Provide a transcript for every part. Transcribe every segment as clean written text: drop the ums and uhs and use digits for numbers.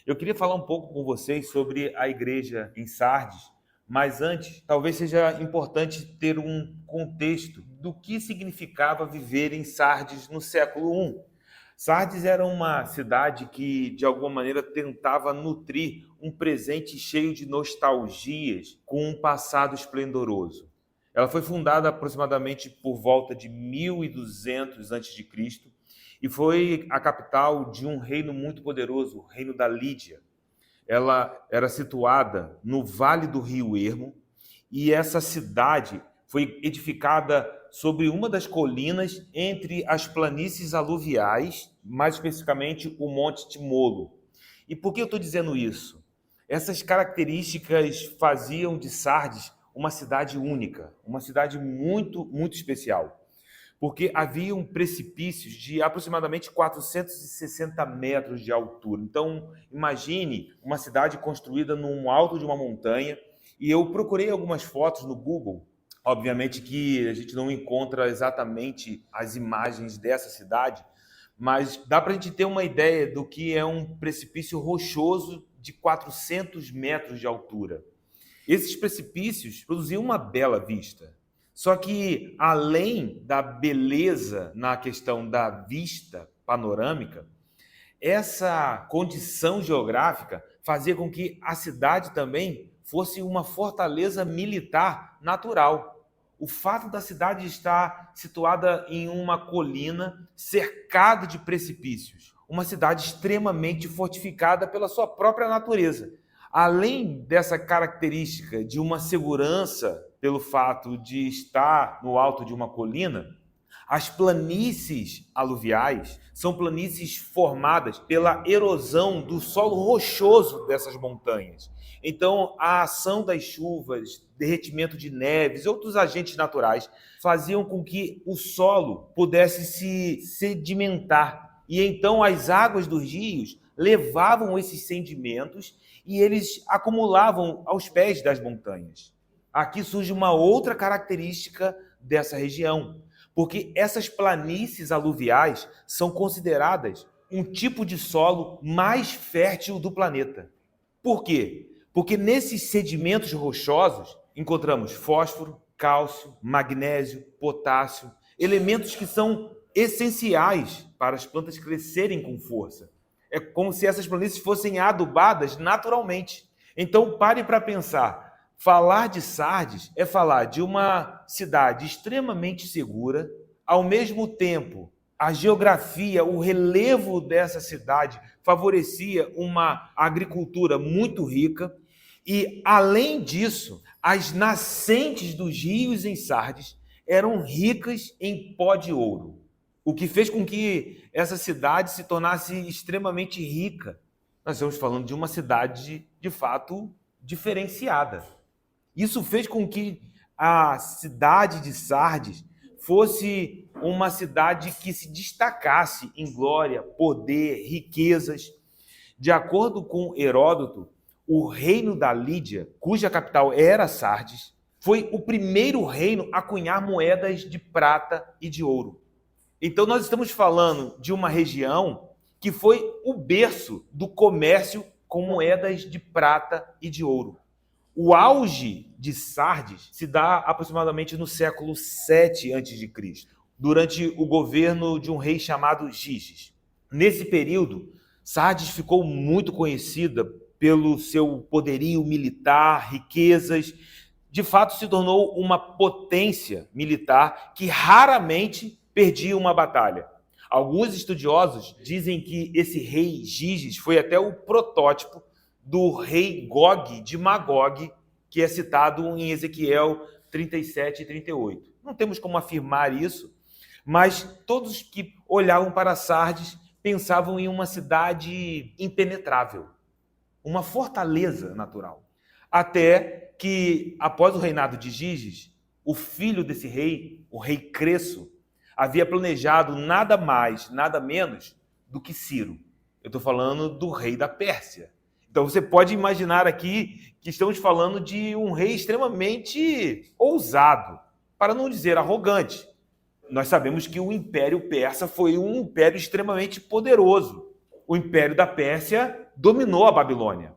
Eu queria falar um pouco com vocês sobre a igreja em Sardes, mas antes, talvez seja importante ter um contexto do que significava viver em Sardes no século I. Sardes era uma cidade que, de alguma maneira, tentava nutrir um presente cheio de nostalgias com um passado esplendoroso. Ela foi fundada aproximadamente por volta de 1200 a.C. e foi a capital de um reino muito poderoso, o reino da Lídia. Ela era situada no vale do rio Ermo e essa cidade foi edificada sobre uma das colinas entre as planícies aluviais, mais especificamente o Monte Timolo. E por que eu estou dizendo isso? Essas características faziam de Sardes uma cidade única, uma cidade muito, muito especial, porque haviam precipícios de aproximadamente 460 metros de altura. Então, imagine uma cidade construída no alto de uma montanha, e eu procurei algumas fotos no Google. Obviamente que a gente não encontra exatamente as imagens dessa cidade, mas dá para a gente ter uma ideia do que é um precipício rochoso de 400 metros de altura. Esses precipícios produziam uma bela vista. Só que, além da beleza na questão da vista panorâmica, essa condição geográfica fazia com que a cidade também fosse uma fortaleza militar natural. O fato da cidade estar situada em uma colina cercada de precipícios, uma cidade extremamente fortificada pela sua própria natureza. Além dessa característica de uma segurança pelo fato de estar no alto de uma colina, as planícies aluviais são planícies formadas pela erosão do solo rochoso dessas montanhas. Então, a ação das chuvas, derretimento de neves e outros agentes naturais faziam com que o solo pudesse se sedimentar. E então as águas dos rios levavam esses sedimentos e eles acumulavam aos pés das montanhas. Aqui surge uma outra característica dessa região, porque essas planícies aluviais são consideradas um tipo de solo mais fértil do planeta. Por quê? Porque nesses sedimentos rochosos encontramos fósforo, cálcio, magnésio, potássio, elementos que são essenciais para as plantas crescerem com força. É como se essas planícies fossem adubadas naturalmente. Então, pare para pensar. Falar de Sardes é falar de uma cidade extremamente segura, ao mesmo tempo, a geografia, o relevo dessa cidade favorecia uma agricultura muito rica e, além disso, as nascentes dos rios em Sardes eram ricas em pó de ouro, o que fez com que essa cidade se tornasse extremamente rica. Nós estamos falando de uma cidade, de fato, diferenciada. Isso fez com que a cidade de Sardes fosse uma cidade que se destacasse em glória, poder, riquezas. De acordo com Heródoto, o reino da Lídia, cuja capital era Sardes, foi o primeiro reino a cunhar moedas de prata e de ouro. Então nós estamos falando de uma região que foi o berço do comércio com moedas de prata e de ouro. O auge de Sardes se dá aproximadamente no século VII a.C., durante o governo de um rei chamado Giges. Nesse período, Sardes ficou muito conhecida pelo seu poderio militar, riquezas. De fato, se tornou uma potência militar que raramente perdia uma batalha. Alguns estudiosos dizem que esse rei Giges foi até o protótipo do rei Gog de Magog, que é citado em Ezequiel 37 e 38. Não temos como afirmar isso, mas todos que olhavam para Sardes pensavam em uma cidade impenetrável, uma fortaleza natural. Até que, após o reinado de Giges, o filho desse rei, o rei Creso, havia planejado nada mais, nada menos do que Ciro. Eu estou falando do rei da Pérsia. Então você pode imaginar aqui que estamos falando de um rei extremamente ousado, para não dizer arrogante. Nós sabemos que o Império Persa foi um império extremamente poderoso. O Império da Pérsia dominou a Babilônia.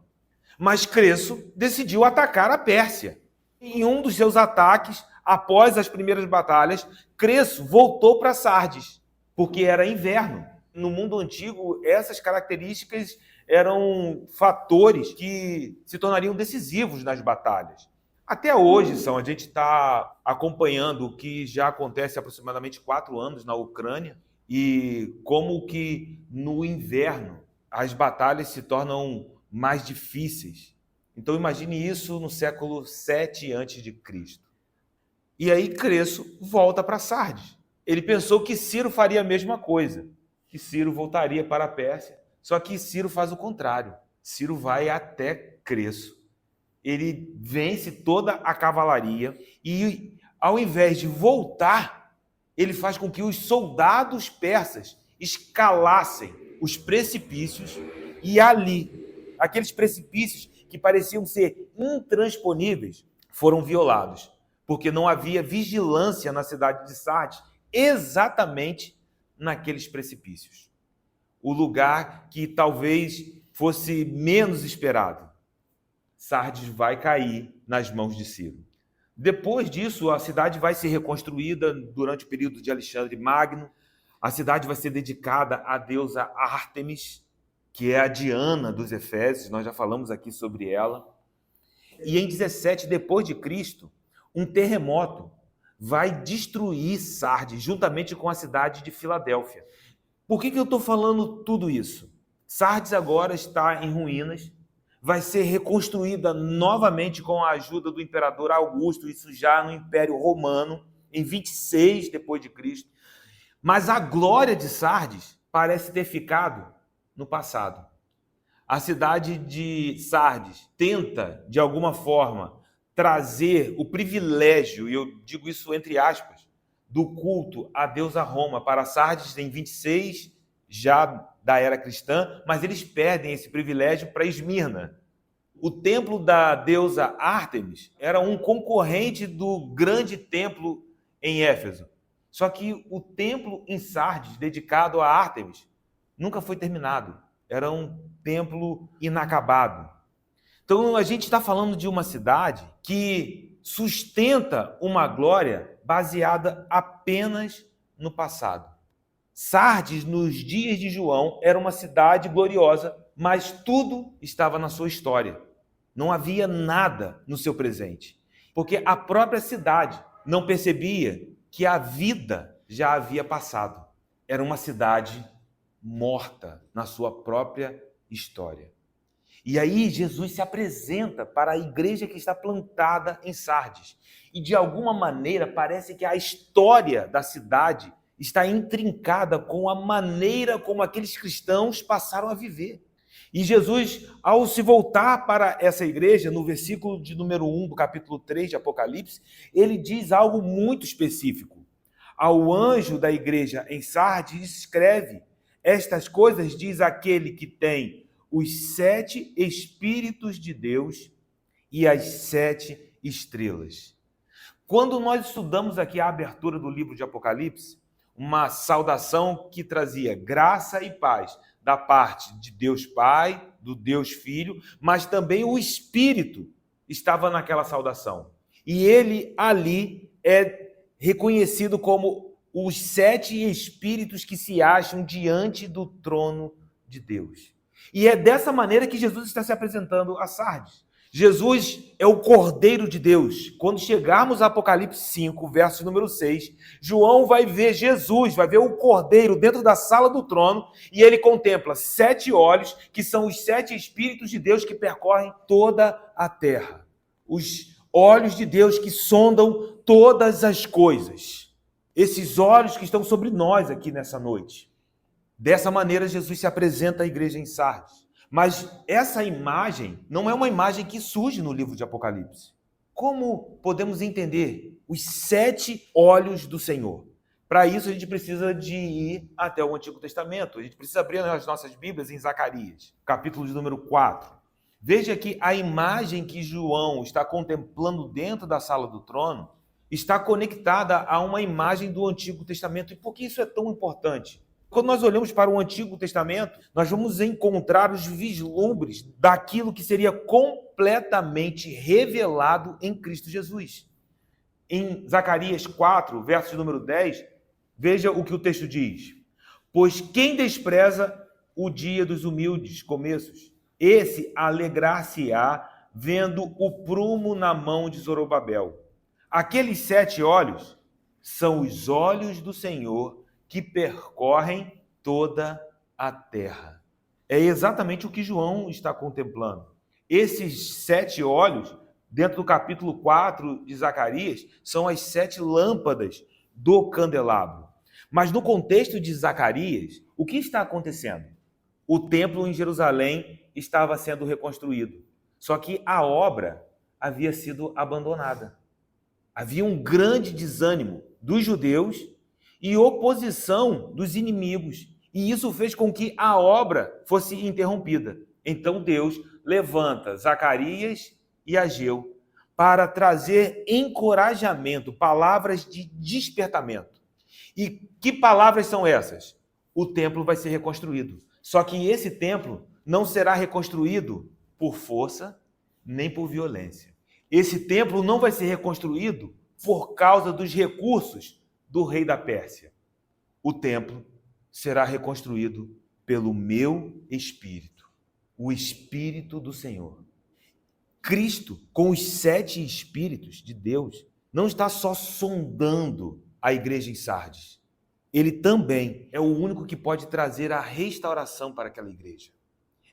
Mas Creso decidiu atacar a Pérsia. Em um dos seus ataques, após as primeiras batalhas, Creso voltou para Sardes, porque era inverno. No mundo antigo, essas características eram fatores que se tornariam decisivos nas batalhas. Até hoje, a gente está acompanhando o que já acontece há aproximadamente 4 anos na Ucrânia e como que no inverno as batalhas se tornam mais difíceis. Então imagine isso no século 7 a.C. E aí Creso volta para Sardes. Ele pensou que Ciro faria a mesma coisa, que Ciro voltaria para a Pérsia, só que Ciro faz o contrário. Ciro vai até Creso. Ele vence toda a cavalaria e, ao invés de voltar, ele faz com que os soldados persas escalassem os precipícios e ali, aqueles precipícios que pareciam ser intransponíveis, foram violados, porque não havia vigilância na cidade de Sardes, exatamente naqueles precipícios. O lugar que talvez fosse menos esperado. Sardes vai cair nas mãos de Ciro. Depois disso, a cidade vai ser reconstruída durante o período de Alexandre Magno. A cidade vai ser dedicada à deusa Ártemis, que é a Diana dos Efésios, nós já falamos aqui sobre ela. E em 17 depois de Cristo, um terremoto vai destruir Sardes, juntamente com a cidade de Filadélfia. Por que eu estou falando tudo isso? Sardes agora está em ruínas, vai ser reconstruída novamente com a ajuda do imperador Augusto, isso já no Império Romano, em 26 depois de Cristo. Mas a glória de Sardes parece ter ficado no passado. A cidade de Sardes tenta, de alguma forma, trazer o privilégio, e eu digo isso entre aspas, do culto à deusa Roma para Sardes em 26, já da era cristã, mas eles perdem esse privilégio para Esmirna. O templo da deusa Ártemis era um concorrente do grande templo em Éfeso. Só que o templo em Sardes, dedicado a Ártemis, nunca foi terminado. Era um templo inacabado. Então, a gente está falando de uma cidade que sustenta uma glória baseada apenas no passado. Sardes, nos dias de João, era uma cidade gloriosa, mas tudo estava na sua história. Não havia nada no seu presente, porque a própria cidade não percebia que a vida já havia passado. Era uma cidade morta na sua própria história. E aí Jesus se apresenta para a igreja que está plantada em Sardes. E de alguma maneira parece que a história da cidade está intrincada com a maneira como aqueles cristãos passaram a viver. E Jesus, ao se voltar para essa igreja, no versículo de número 1 do capítulo 3 de Apocalipse, ele diz algo muito específico. Ao anjo da igreja em Sardes escreve: estas coisas diz aquele que tem os 7 Espíritos de Deus e as 7 estrelas. Quando nós estudamos aqui a abertura do livro de Apocalipse, uma saudação que trazia graça e paz da parte de Deus Pai, do Deus Filho, mas também o Espírito estava naquela saudação. E ele ali é reconhecido como os 7 Espíritos que se acham diante do trono de Deus. E é dessa maneira que Jesus está se apresentando a Sardes. Jesus é o Cordeiro de Deus. Quando chegarmos a Apocalipse 5, verso número 6, João vai ver Jesus, vai ver o Cordeiro dentro da sala do trono e ele contempla 7 olhos, que são os 7 Espíritos de Deus que percorrem toda a terra. Os olhos de Deus que sondam todas as coisas. Esses olhos que estão sobre nós aqui nessa noite. Dessa maneira, Jesus se apresenta à igreja em Sardes. Mas essa imagem não é uma imagem que surge no livro de Apocalipse. Como podemos entender os 7 olhos do Senhor? Para isso, a gente precisa de ir até o Antigo Testamento. A gente precisa abrir as nossas Bíblias em Zacarias, capítulo de número 4. Veja que a imagem que João está contemplando dentro da sala do trono está conectada a uma imagem do Antigo Testamento. E por que isso é tão importante? Quando nós olhamos para o Antigo Testamento, nós vamos encontrar os vislumbres daquilo que seria completamente revelado em Cristo Jesus. Em Zacarias 4, verso número 10, veja o que o texto diz. Pois quem despreza o dia dos humildes começos, esse alegrar-se-á vendo o prumo na mão de Zorobabel. Aqueles 7 olhos são os olhos do Senhor que percorrem toda a terra. É exatamente o que João está contemplando. Esses 7 olhos, dentro do capítulo 4 de Zacarias, são as 7 lâmpadas do candelabro. Mas no contexto de Zacarias, o que está acontecendo? O templo em Jerusalém estava sendo reconstruído. Só que a obra havia sido abandonada. Havia um grande desânimo dos judeus e oposição dos inimigos. E isso fez com que a obra fosse interrompida. Então Deus levanta Zacarias e Ageu para trazer encorajamento, palavras de despertamento. E que palavras são essas? O templo vai ser reconstruído. Só que esse templo não será reconstruído por força nem por violência. Esse templo não vai ser reconstruído por causa dos recursos do rei da Pérsia. O templo será reconstruído pelo meu Espírito, o Espírito do Senhor. Cristo, com os 7 Espíritos de Deus, não está só sondando a igreja em Sardes. Ele também é o único que pode trazer a restauração para aquela igreja.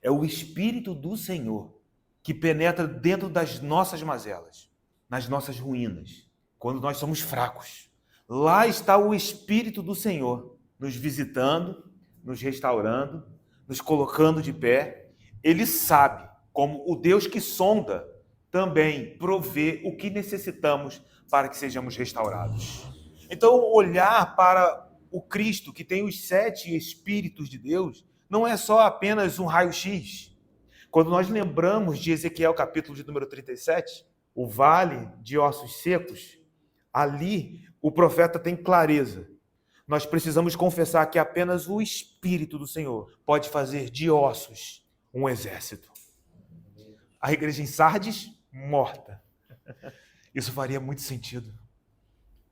É o Espírito do Senhor que penetra dentro das nossas mazelas, nas nossas ruínas, quando nós somos fracos. Lá está o Espírito do Senhor, nos visitando, nos restaurando, nos colocando de pé. Ele sabe, como o Deus que sonda, também provê o que necessitamos para que sejamos restaurados. Então, olhar para o Cristo, que tem os 7 Espíritos de Deus, não é só apenas um raio-x. Quando nós lembramos de Ezequiel, capítulo de número 37, o vale de ossos secos, ali o profeta tem clareza. Nós precisamos confessar que apenas o Espírito do Senhor pode fazer de ossos um exército. A igreja em Sardes, morta. Isso faria muito sentido.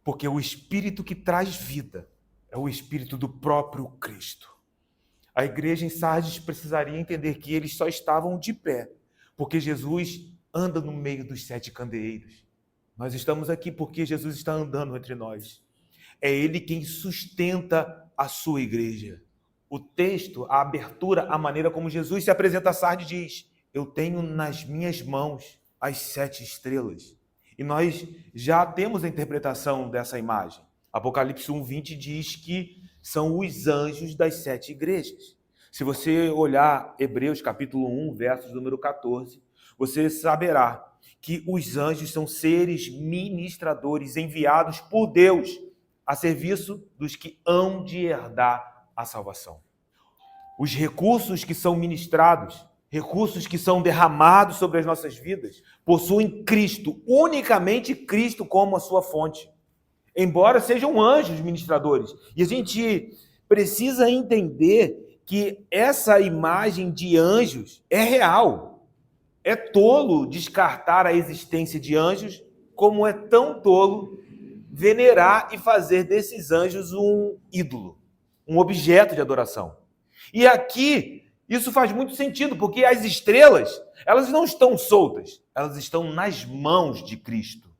Porque o Espírito que traz vida é o Espírito do próprio Cristo. A igreja em Sardes precisaria entender que eles só estavam de pé, porque Jesus anda no meio dos 7 candeeiros. Nós estamos aqui porque Jesus está andando entre nós. É Ele quem sustenta a sua igreja. O texto, a abertura, a maneira como Jesus se apresenta a Sardes diz: eu tenho nas minhas mãos as 7 estrelas. E nós já temos a interpretação dessa imagem. Apocalipse 1:20 diz que são os anjos das 7 igrejas. Se você olhar Hebreus capítulo 1, versos número 14, você saberá que os anjos são seres ministradores enviados por Deus a serviço dos que hão de herdar a salvação. Os recursos que são ministrados, recursos que são derramados sobre as nossas vidas, possuem Cristo, unicamente Cristo como a sua fonte. Embora sejam anjos ministradores. E a gente precisa entender que essa imagem de anjos é real. É tolo descartar a existência de anjos, como é tão tolo venerar e fazer desses anjos um ídolo, um objeto de adoração. E aqui, isso faz muito sentido, porque as estrelas, elas não estão soltas, elas estão nas mãos de Cristo.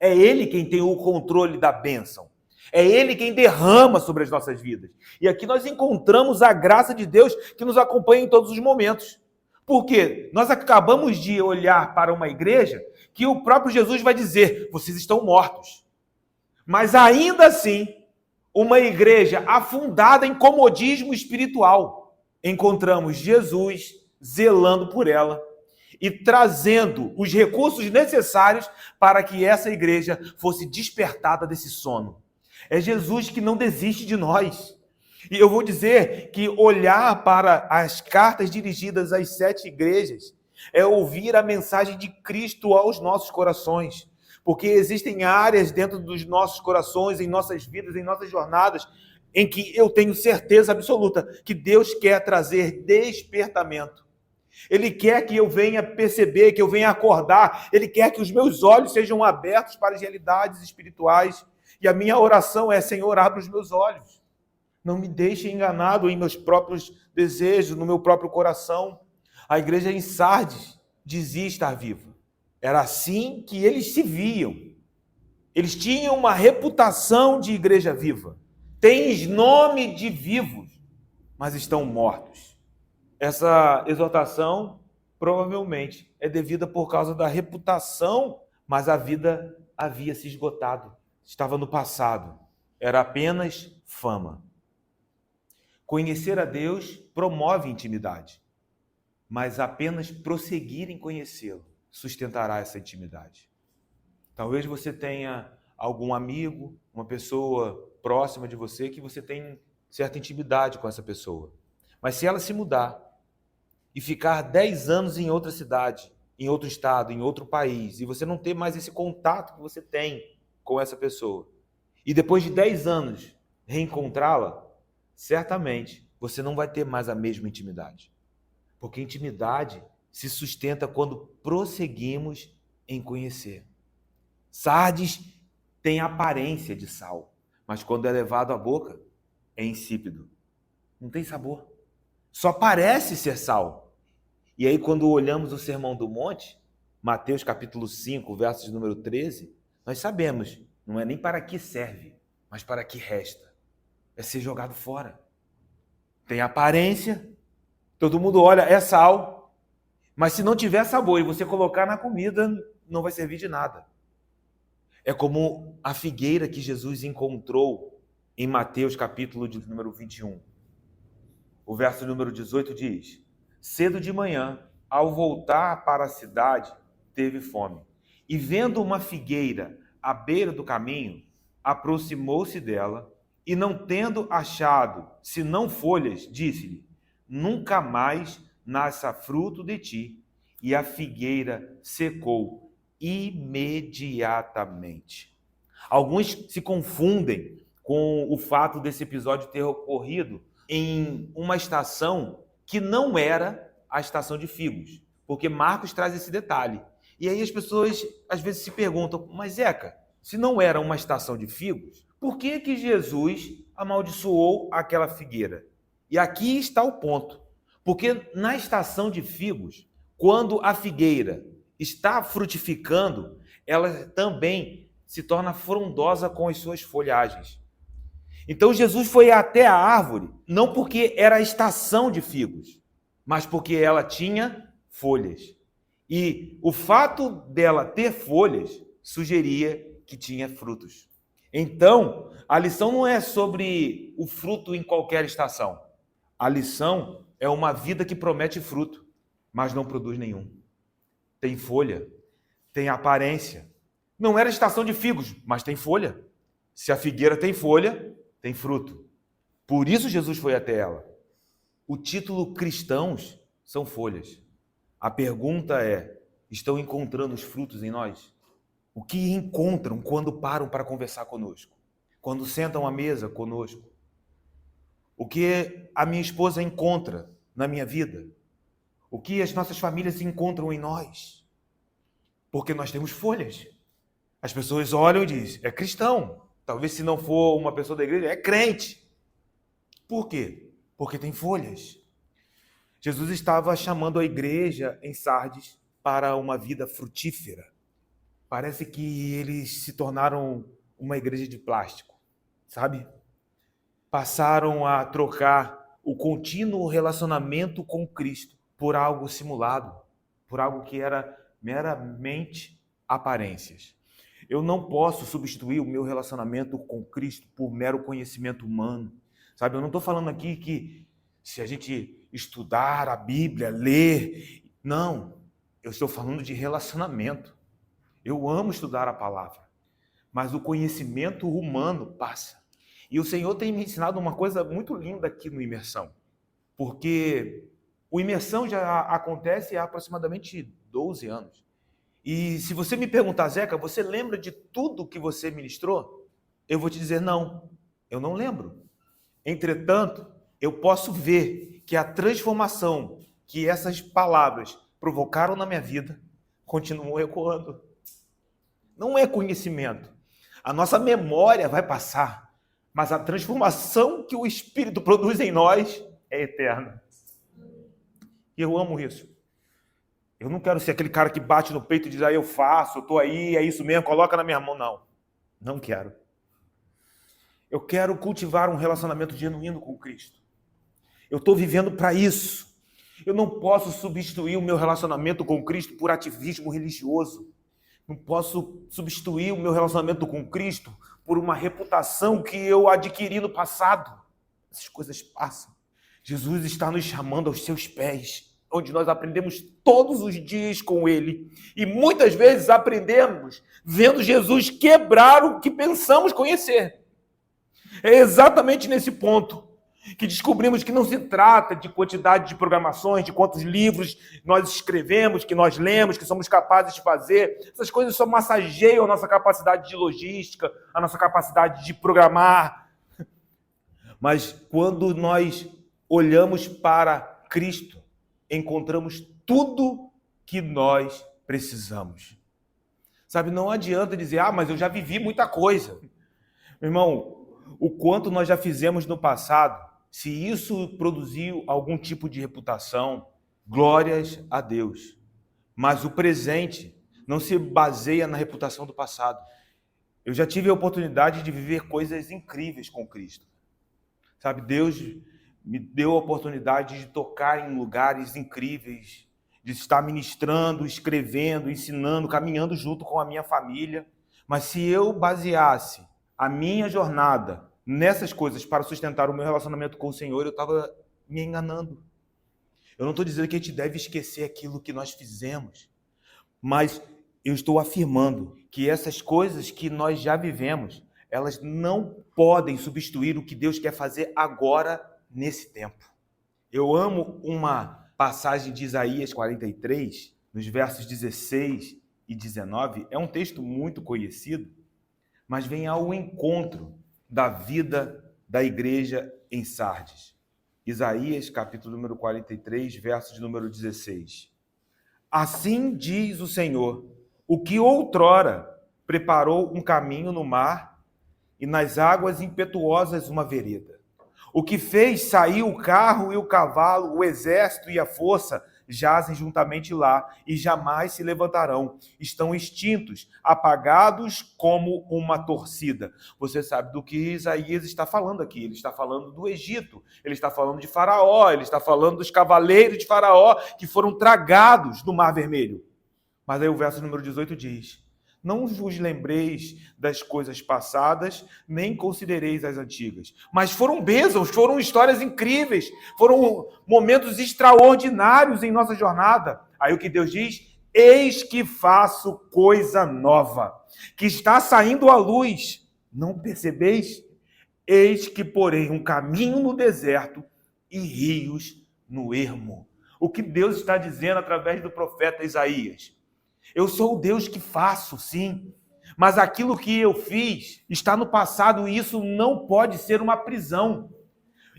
É Ele quem tem o controle da bênção. É Ele quem derrama sobre as nossas vidas. E aqui nós encontramos a graça de Deus que nos acompanha em todos os momentos. Porque nós acabamos de olhar para uma igreja que o próprio Jesus vai dizer: vocês estão mortos. Mas ainda assim, uma igreja afundada em comodismo espiritual. Encontramos Jesus zelando por ela e trazendo os recursos necessários para que essa igreja fosse despertada desse sono. É Jesus que não desiste de nós. E eu vou dizer que olhar para as cartas dirigidas às 7 igrejas é ouvir a mensagem de Cristo aos nossos corações. Porque existem áreas dentro dos nossos corações, em nossas vidas, em nossas jornadas, em que eu tenho certeza absoluta que Deus quer trazer despertamento. Ele quer que eu venha perceber, que eu venha acordar. Ele quer que os meus olhos sejam abertos para as realidades espirituais. E a minha oração é: Senhor, abre os meus olhos. Não me deixe enganado em meus próprios desejos, no meu próprio coração. A igreja em Sardes dizia estar viva. Era assim que eles se viam. Eles tinham uma reputação de igreja viva. Tens nome de vivos, mas estão mortos. Essa exortação provavelmente é devida por causa da reputação, mas a vida havia se esgotado. Estava no passado. Era apenas fama. Conhecer a Deus promove intimidade, mas apenas prosseguir em conhecê-lo sustentará essa intimidade. Talvez você tenha algum amigo, uma pessoa próxima de você, que você tem certa intimidade com essa pessoa. Mas se ela se mudar e ficar 10 anos em outra cidade, em outro estado, em outro país, e você não ter mais esse contato que você tem com essa pessoa, e depois de 10 anos reencontrá-la, certamente você não vai ter mais a mesma intimidade. Porque intimidade se sustenta quando prosseguimos em conhecer. Sardes tem aparência de sal, mas quando é levado à boca, é insípido. Não tem sabor. Só parece ser sal. E aí, quando olhamos o Sermão do Monte, Mateus capítulo 5, versos de número 13, nós sabemos, não é nem para que serve, mas para que resta. É ser jogado fora. Tem aparência, todo mundo olha, é sal, mas se não tiver sabor e você colocar na comida, não vai servir de nada. É como a figueira que Jesus encontrou em Mateus capítulo de número 21. O verso número 18 diz: cedo de manhã, ao voltar para a cidade, teve fome. E vendo uma figueira à beira do caminho, aproximou-se dela, e não tendo achado senão folhas, disse-lhe: nunca mais nasça fruto de ti. E a figueira secou imediatamente. Alguns se confundem com o fato desse episódio ter ocorrido em uma estação que não era a estação de figos, porque Marcos traz esse detalhe. E aí as pessoas às vezes se perguntam: mas Zeca, se não era uma estação de figos, por que que Jesus amaldiçoou aquela figueira? E aqui está o ponto. Porque na estação de figos, quando a figueira está frutificando, ela também se torna frondosa com as suas folhagens. Então Jesus foi até a árvore, não porque era a estação de figos, mas porque ela tinha folhas. E o fato dela ter folhas sugeria que tinha frutos. Então, a lição não é sobre o fruto em qualquer estação. A lição é uma vida que promete fruto, mas não produz nenhum. Tem folha, tem aparência. Não era estação de figos, mas tem folha. Se a figueira tem folha, tem fruto. Por isso Jesus foi até ela. O título cristãos são folhas. A pergunta é: estão encontrando os frutos em nós? O que encontram quando param para conversar conosco? Quando sentam à mesa conosco? O que a minha esposa encontra na minha vida? O que as nossas famílias encontram em nós? Porque nós temos folhas. As pessoas olham e dizem: é cristão. Talvez, se não for uma pessoa da igreja, é crente. Por quê? Porque tem folhas. Jesus estava chamando a igreja em Sardes para uma vida frutífera. Parece que eles se tornaram uma igreja de plástico, sabe? Passaram a trocar o contínuo relacionamento com Cristo por algo simulado, por algo que era meramente aparências. Eu não posso substituir o meu relacionamento com Cristo por mero conhecimento humano, sabe? Eu não estou falando aqui que se a gente estudar a Bíblia, ler... Não, eu estou falando de relacionamento. Eu amo estudar a palavra, mas o conhecimento humano passa. E o Senhor tem me ensinado uma coisa muito linda aqui no Imersão, porque o Imersão já acontece há aproximadamente 12 anos. E se você me perguntar: Zeca, você lembra de tudo que você ministrou? Eu vou te dizer: não, eu não lembro. Entretanto, eu posso ver que a transformação que essas palavras provocaram na minha vida continuam ecoando. Não é conhecimento. A nossa memória vai passar, mas a transformação que o Espírito produz em nós é eterna. E eu amo isso. Eu não quero ser aquele cara que bate no peito e diz, eu faço, eu estou aí, é isso mesmo, coloca na minha mão. Não, não quero. Eu quero cultivar um relacionamento genuíno com Cristo. Eu estou vivendo para isso. Eu não posso substituir o meu relacionamento com Cristo por ativismo religioso. Não posso substituir o meu relacionamento com Cristo por uma reputação que eu adquiri no passado. Essas coisas passam. Jesus está nos chamando aos seus pés, onde nós aprendemos todos os dias com Ele. E muitas vezes aprendemos vendo Jesus quebrar o que pensamos conhecer. É exatamente nesse ponto que descobrimos que não se trata de quantidade de programações, de quantos livros nós escrevemos, que nós lemos, que somos capazes de fazer. Essas coisas só massageiam a nossa capacidade de logística, a nossa capacidade de programar. Mas quando nós olhamos para Cristo, encontramos tudo que nós precisamos. Sabe, não adianta dizer, mas eu já vivi muita coisa. Meu irmão, o quanto nós já fizemos no passado, se isso produziu algum tipo de reputação, glórias a Deus. Mas o presente não se baseia na reputação do passado. Eu já tive a oportunidade de viver coisas incríveis com Cristo. Sabe, Deus me deu a oportunidade de tocar em lugares incríveis, de estar ministrando, escrevendo, ensinando, caminhando junto com a minha família. Mas se eu baseasse a minha jornada nessas coisas para sustentar o meu relacionamento com o Senhor, eu estava me enganando. Eu não estou dizendo que a gente deve esquecer aquilo que nós fizemos, mas eu estou afirmando que essas coisas que nós já vivemos, elas não podem substituir o que Deus quer fazer agora, nesse tempo. Eu amo uma passagem de Isaías 43, nos versos 16 e 19. É um texto muito conhecido, mas vem ao encontro da vida da igreja em Sardes. Isaías, capítulo número 43, verso de número 16. Assim diz o Senhor, o que outrora preparou um caminho no mar e nas águas impetuosas uma vereda. O que fez sair o carro e o cavalo, o exército e a força, jazem juntamente lá e jamais se levantarão. Estão extintos, apagados como uma torcida. Você sabe do que Isaías está falando aqui. Ele está falando do Egito, ele está falando de Faraó, ele está falando dos cavaleiros de Faraó que foram tragados no Mar Vermelho. Mas aí o verso número 18 diz: não vos lembreis das coisas passadas, nem considereis as antigas. Mas foram bênçãos, foram histórias incríveis, foram momentos extraordinários em nossa jornada. Aí o que Deus diz? Eis que faço coisa nova, que está saindo à luz. Não percebeis? Eis que porém um caminho no deserto e rios no ermo. O que Deus está dizendo através do profeta Isaías? Eu sou o Deus que faço, sim, mas aquilo que eu fiz está no passado e isso não pode ser uma prisão.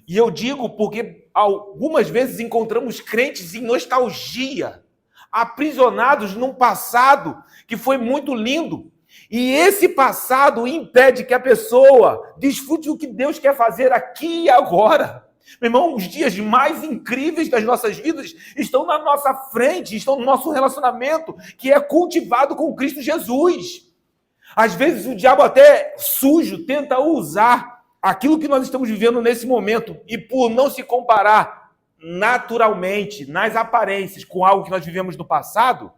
E eu digo porque algumas vezes encontramos crentes em nostalgia, aprisionados num passado que foi muito lindo. E esse passado impede que a pessoa desfrute o que Deus quer fazer aqui e agora. Meu irmão, os dias mais incríveis das nossas vidas estão na nossa frente, estão no nosso relacionamento, que é cultivado com Cristo Jesus. Às vezes o diabo até sujo tenta usar aquilo que nós estamos vivendo nesse momento e por não se comparar naturalmente, nas aparências, com algo que nós vivemos no passado,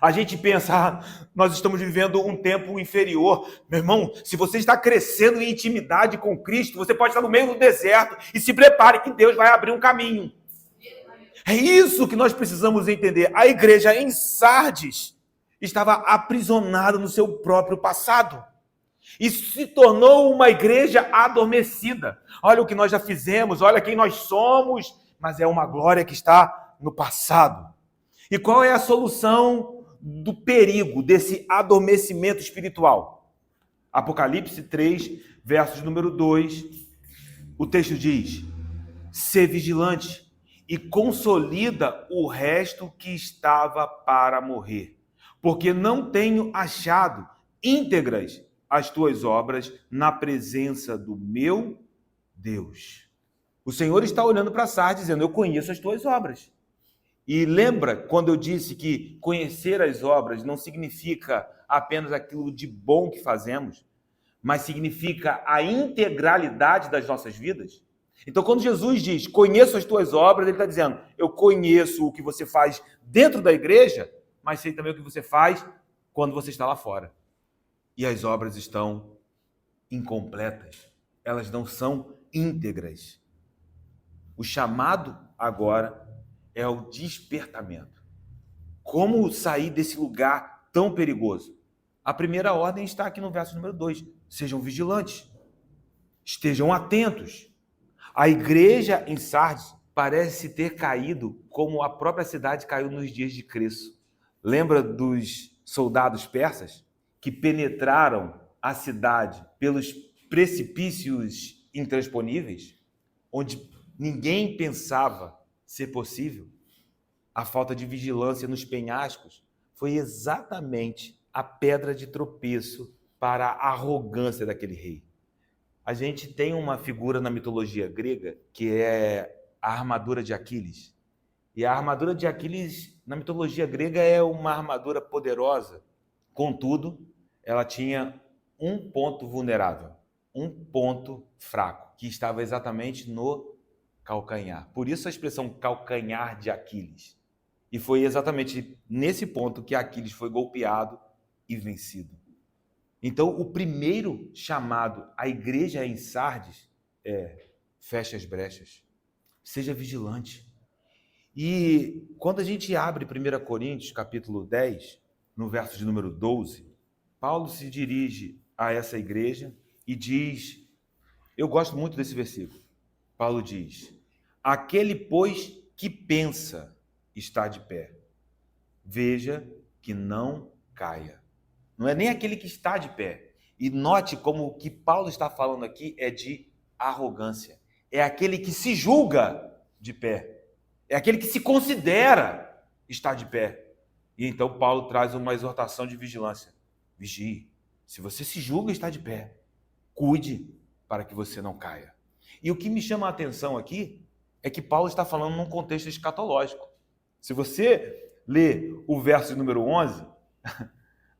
a gente pensa, nós estamos vivendo um tempo inferior. Meu irmão, se você está crescendo em intimidade com Cristo, você pode estar no meio do deserto e se prepare que Deus vai abrir um caminho. É isso que nós precisamos entender. A igreja em Sardes estava aprisionada no seu próprio passado. E se tornou uma igreja adormecida. Olha o que nós já fizemos, olha quem nós somos, mas é uma glória que está no passado. E qual é a solução do perigo desse adormecimento espiritual? Apocalipse 3, versos número 2 o texto diz: ser vigilante e consolida o resto que estava para morrer, porque não tenho achado íntegras as tuas obras na presença do meu Deus. O Senhor está olhando para Sardes dizendo: eu conheço as tuas obras. E lembra quando eu disse que conhecer as obras não significa apenas aquilo de bom que fazemos, mas significa a integralidade das nossas vidas? Então, quando Jesus diz, conheço as tuas obras, ele está dizendo, eu conheço o que você faz dentro da igreja, mas sei também o que você faz quando você está lá fora. E as obras estão incompletas, elas não são íntegras. O chamado agora é o despertamento. Como sair desse lugar tão perigoso? A primeira ordem está aqui no verso número 2. Sejam vigilantes, estejam atentos. A igreja em Sardes parece ter caído como a própria cidade caiu nos dias de Creso. Lembra dos soldados persas que penetraram a cidade pelos precipícios intransponíveis, onde ninguém pensava ser possível? A falta de vigilância nos penhascos foi exatamente a pedra de tropeço para a arrogância daquele rei. A gente tem uma figura na mitologia grega que é a armadura de Aquiles. E a armadura de Aquiles, na mitologia grega, é uma armadura poderosa. Contudo, ela tinha um ponto vulnerável, um ponto fraco, que estava exatamente no calcanhar. Por isso a expressão calcanhar de Aquiles. E foi exatamente nesse ponto que Aquiles foi golpeado e vencido. Então, o primeiro chamado à igreja em Sardes é: feche as brechas, seja vigilante. E quando a gente abre 1 Coríntios, capítulo 10, no verso de número 12, Paulo se dirige a essa igreja e diz, eu gosto muito desse versículo, Paulo diz: aquele, pois, que pensa está de pé, veja que não caia. Não é nem aquele que está de pé. E note como o que Paulo está falando aqui é de arrogância. É aquele que se julga de pé. É aquele que se considera estar de pé. E então Paulo traz uma exortação de vigilância. Vigie. Se você se julga estar de pé, cuide para que você não caia. E o que me chama a atenção aqui é que Paulo está falando num contexto escatológico. Se você ler o verso número 11...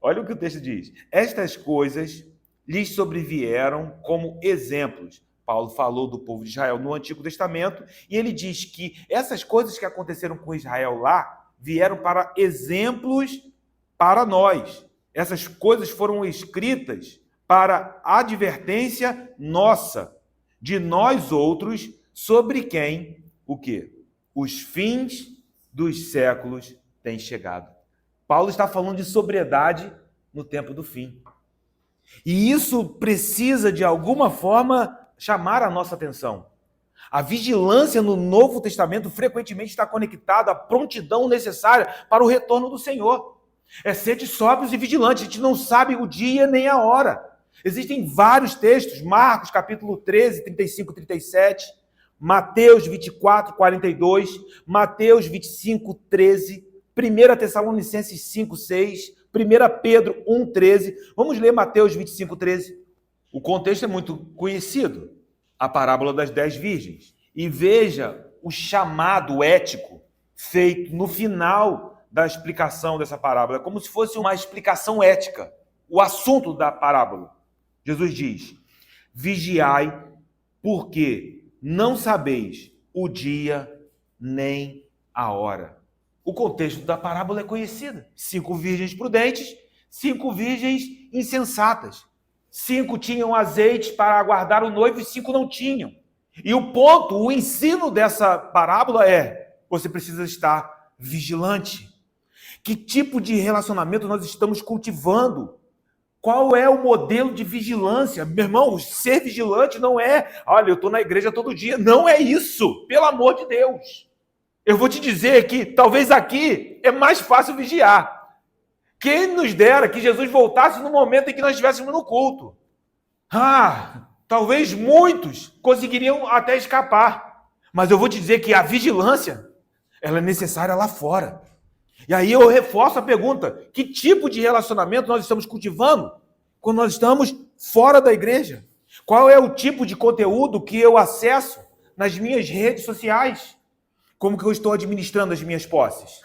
olha o que o texto diz. Estas coisas lhes sobrevieram como exemplos. Paulo falou do povo de Israel no Antigo Testamento e ele diz que essas coisas que aconteceram com Israel lá vieram para exemplos para nós. Essas coisas foram escritas para advertência nossa, de nós outros, sobre quem, o quê? Os fins dos séculos têm chegado. Paulo está falando de sobriedade no tempo do fim. E isso precisa, de alguma forma, chamar a nossa atenção. A vigilância no Novo Testamento frequentemente está conectada à prontidão necessária para o retorno do Senhor. É sede sóbrios e vigilantes. A gente não sabe o dia nem a hora. Existem vários textos, Marcos capítulo 13, 35, 37, Mateus 24, 42, Mateus 25, 13, 1 Tessalonicenses 5, 6, 1 Pedro 1, 13. Vamos ler Mateus 25, 13. O contexto é muito conhecido. A parábola das 10 virgens. E veja o chamado ético feito no final da explicação dessa parábola. É como se fosse uma explicação ética. O assunto da parábola. Jesus diz: vigiai, porque não sabeis o dia nem a hora. O contexto da parábola é conhecido. 5 virgens prudentes, 5 virgens insensatas. 5 tinham azeite para aguardar o noivo e 5 não tinham. E o ponto, o ensino dessa parábola é: você precisa estar vigilante. Que tipo de relacionamento nós estamos cultivando? Qual é o modelo de vigilância? Meu irmão, ser vigilante não é, olha, eu estou na igreja todo dia. Não é isso, pelo amor de Deus. Eu vou te dizer que talvez aqui é mais fácil vigiar. Quem nos dera que Jesus voltasse no momento em que nós estivéssemos no culto. Talvez muitos conseguiriam até escapar. Mas eu vou te dizer que a vigilância, ela é necessária lá fora. E aí eu reforço a pergunta: que tipo de relacionamento nós estamos cultivando quando nós estamos fora da igreja? Qual é o tipo de conteúdo que eu acesso nas minhas redes sociais? Como que eu estou administrando as minhas posses?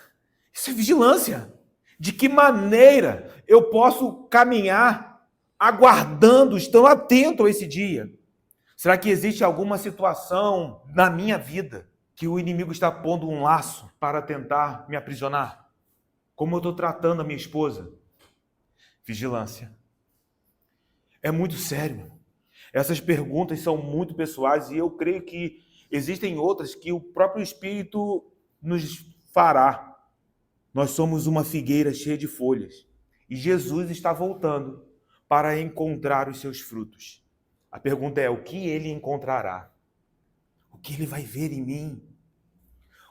Isso é vigilância. De que maneira eu posso caminhar aguardando, estando atento a esse dia? Será que existe alguma situação na minha vida que o inimigo está pondo um laço para tentar me aprisionar? Como eu estou tratando a minha esposa? Vigilância. É muito sério. Essas perguntas são muito pessoais e eu creio que existem outras que o próprio Espírito nos fará. Nós somos uma figueira cheia de folhas e Jesus está voltando para encontrar os seus frutos. A pergunta é: o que ele encontrará? O que ele vai ver em mim?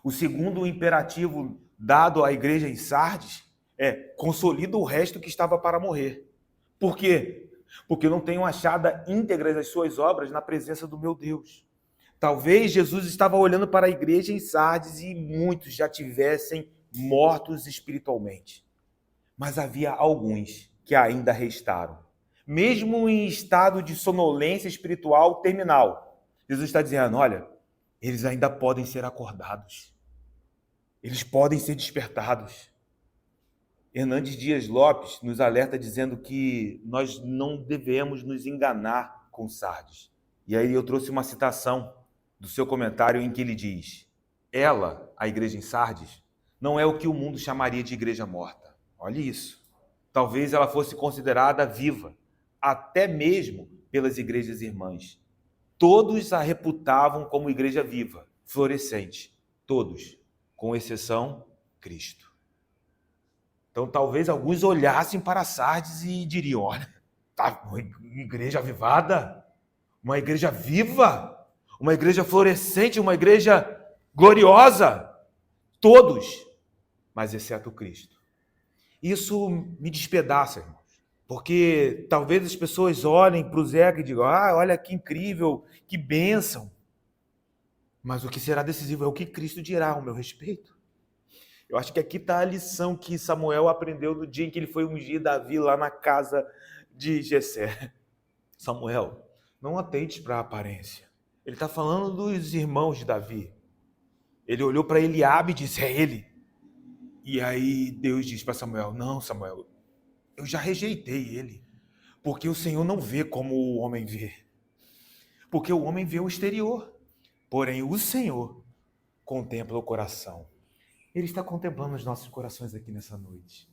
O segundo imperativo dado à igreja em Sardes é: consolida o resto que estava para morrer. Por quê? Porque não tenho achado íntegras as suas obras na presença do meu Deus. Talvez Jesus estava olhando para a igreja em Sardes e muitos já tivessem mortos espiritualmente. Mas havia alguns que ainda restaram. Mesmo em estado de sonolência espiritual terminal, Jesus está dizendo: olha, eles ainda podem ser acordados. Eles podem ser despertados. Hernandes Dias Lopes nos alerta dizendo que nós não devemos nos enganar com Sardes. E aí eu trouxe uma citação do seu comentário em que ele diz: ela, a igreja em Sardes, não é o que o mundo chamaria de igreja morta. Olha isso. Talvez ela fosse considerada viva, até mesmo pelas igrejas irmãs. Todos a reputavam como igreja viva, florescente. Todos, com exceção Cristo. Então, talvez alguns olhassem para Sardes e diriam: olha, tá uma igreja avivada, uma igreja viva, uma igreja florescente, uma igreja gloriosa. Todos, mas exceto Cristo. Isso me despedaça, irmãos, porque talvez as pessoas olhem para o Zeca e digam: olha que incrível, que bênção. Mas o que será decisivo é o que Cristo dirá ao meu respeito. Eu acho que aqui está a lição que Samuel aprendeu no dia em que ele foi ungir Davi lá na casa de Jessé. Samuel, não atente para a aparência. Ele está falando dos irmãos de Davi. Ele olhou para Eliabe e disse: é ele. E aí Deus diz para Samuel: não, Samuel, eu já rejeitei ele, porque o Senhor não vê como o homem vê. Porque o homem vê o exterior, porém o Senhor contempla o coração. Ele está contemplando os nossos corações aqui nessa noite.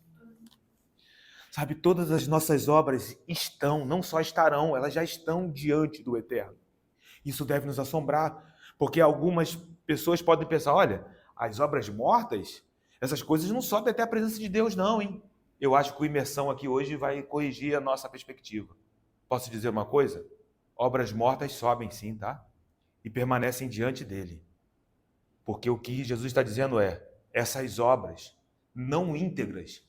Sabe, todas as nossas obras estão, não só estarão, elas já estão diante do Eterno. Isso deve nos assombrar, porque algumas pessoas podem pensar: olha, as obras mortas, essas coisas não sobem até a presença de Deus não, hein? Eu acho que o Imersão aqui hoje vai corrigir a nossa perspectiva. Posso dizer uma coisa? Obras mortas sobem sim, tá? E permanecem diante dele. Porque o que Jesus está dizendo é: essas obras não íntegras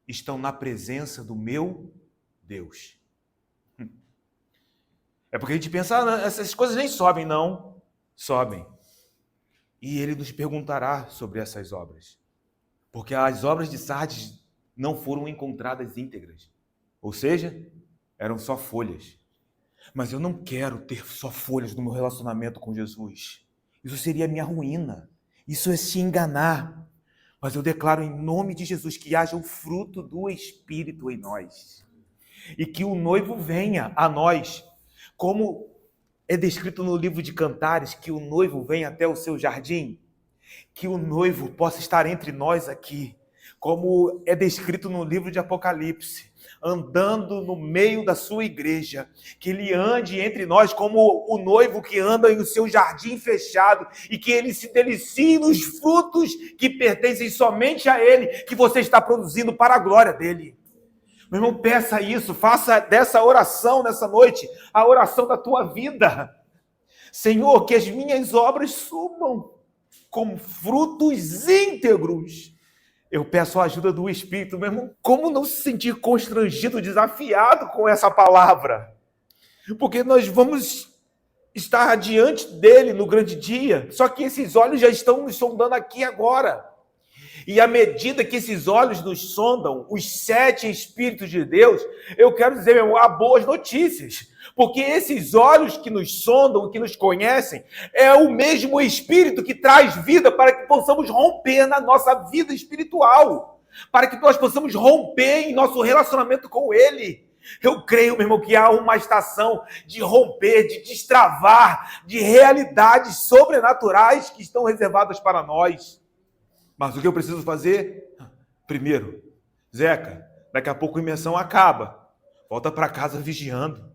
estão na presença do meu Deus. É porque a gente pensa: essas coisas nem sobem, não. Sobem. E ele nos perguntará sobre essas obras. Porque as obras de Sardes não foram encontradas íntegras. Ou seja, eram só folhas. Mas eu não quero ter só folhas no meu relacionamento com Jesus. Isso seria a minha ruína. Isso é se enganar. Mas eu declaro em nome de Jesus que haja o fruto do Espírito em nós. E que o noivo venha a nós, como é descrito no livro de Cantares, que o noivo venha até o seu jardim. Que o noivo possa estar entre nós aqui, como é descrito no livro de Apocalipse, andando no meio da sua igreja, que ele ande entre nós como o noivo que anda em o seu jardim fechado e que ele se delicie nos frutos que pertencem somente a ele, que você está produzindo para a glória dele. Meu irmão, peça isso, faça dessa oração nessa noite a oração da tua vida. Senhor, que as minhas obras subam como frutos íntegros. Eu peço a ajuda do Espírito, meu irmão. Como não se sentir constrangido, desafiado com essa palavra? porque nós vamos estar diante dele no grande dia, só que esses olhos já estão nos sondando aqui agora. E à medida que esses olhos nos sondam, os 7 Espíritos de Deus, eu quero dizer, meu irmão, há boas notícias. Porque esses olhos que nos sondam, que nos conhecem, é o mesmo Espírito que traz vida para que possamos romper na nossa vida espiritual. Para que nós possamos romper em nosso relacionamento com Ele. Eu creio, meu irmão, que há uma estação de romper, de destravar, de realidades sobrenaturais que estão reservadas para nós. Mas o que eu preciso fazer? Primeiro, Zeca, daqui a pouco a imersão acaba. Volta para casa vigiando.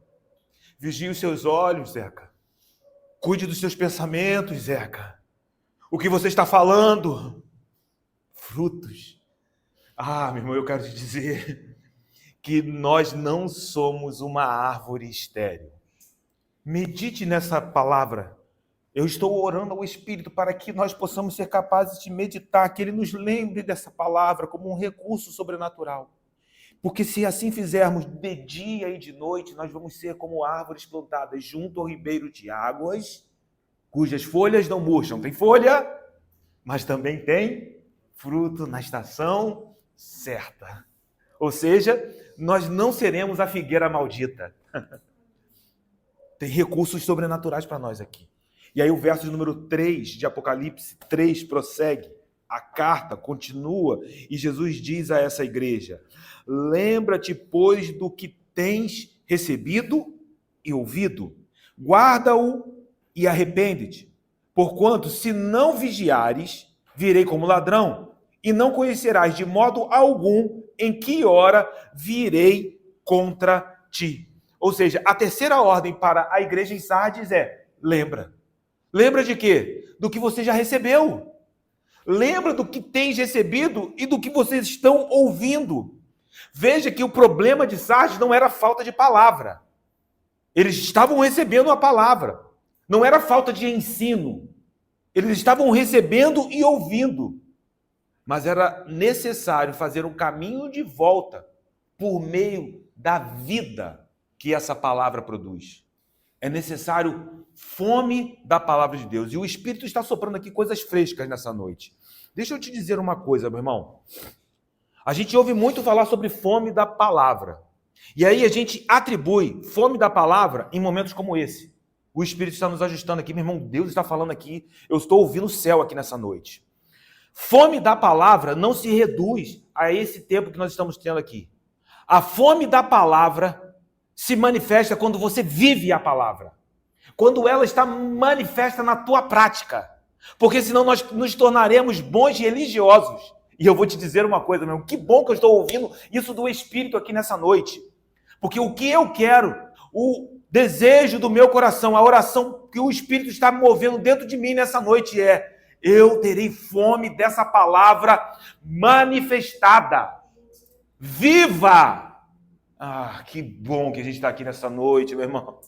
Vigie os seus olhos, Zeca. Cuide dos seus pensamentos, Zeca. O que você está falando? Frutos. Meu irmão, eu quero te dizer que nós não somos uma árvore estéril. Medite nessa palavra. Eu estou orando ao Espírito para que nós possamos ser capazes de meditar, que Ele nos lembre dessa palavra como um recurso sobrenatural. Porque se assim fizermos de dia e de noite, nós vamos ser como árvores plantadas junto ao ribeiro de águas, cujas folhas não murcham. Tem folha, mas também tem fruto na estação certa. Ou seja, nós não seremos a figueira maldita. Tem recursos sobrenaturais para nós aqui. E aí o verso de número 3 de Apocalipse 3 prossegue. A carta continua e Jesus diz a essa igreja: lembra-te, pois, do que tens recebido e ouvido. Guarda-o e arrepende-te. Porquanto, se não vigiares, virei como ladrão, e não conhecerás de modo algum em que hora virei contra ti. Ou seja, a terceira ordem para a igreja em Sardes é: lembra. Lembra de quê? Do que você já recebeu. Lembra do que tens recebido e do que vocês estão ouvindo. Veja que o problema de Sardes não era falta de palavra. Eles estavam recebendo a palavra. Não era falta de ensino. Eles estavam recebendo e ouvindo. Mas era necessário fazer um caminho de volta por meio da vida que essa palavra produz. É necessário fome da palavra de Deus. E o Espírito está soprando aqui coisas frescas nessa noite. Deixa eu te dizer uma coisa, meu irmão. A gente ouve muito falar sobre fome da palavra. E aí a gente atribui fome da palavra em momentos como esse. O Espírito está nos ajustando aqui, meu irmão. Deus está falando aqui. Eu estou ouvindo o céu aqui nessa noite. Fome da palavra não se reduz a esse tempo que nós estamos tendo aqui. A fome da palavra se manifesta quando você vive a palavra. Quando ela está manifesta na tua prática. Porque senão nós nos tornaremos bons religiosos. E eu vou te dizer uma coisa, meu irmão. Que bom que eu estou ouvindo isso do Espírito aqui nessa noite. Porque o que eu quero, o desejo do meu coração, a oração que o Espírito está movendo dentro de mim nessa noite é: eu terei fome dessa palavra manifestada. Viva! Que bom que a gente está aqui nessa noite, meu irmão.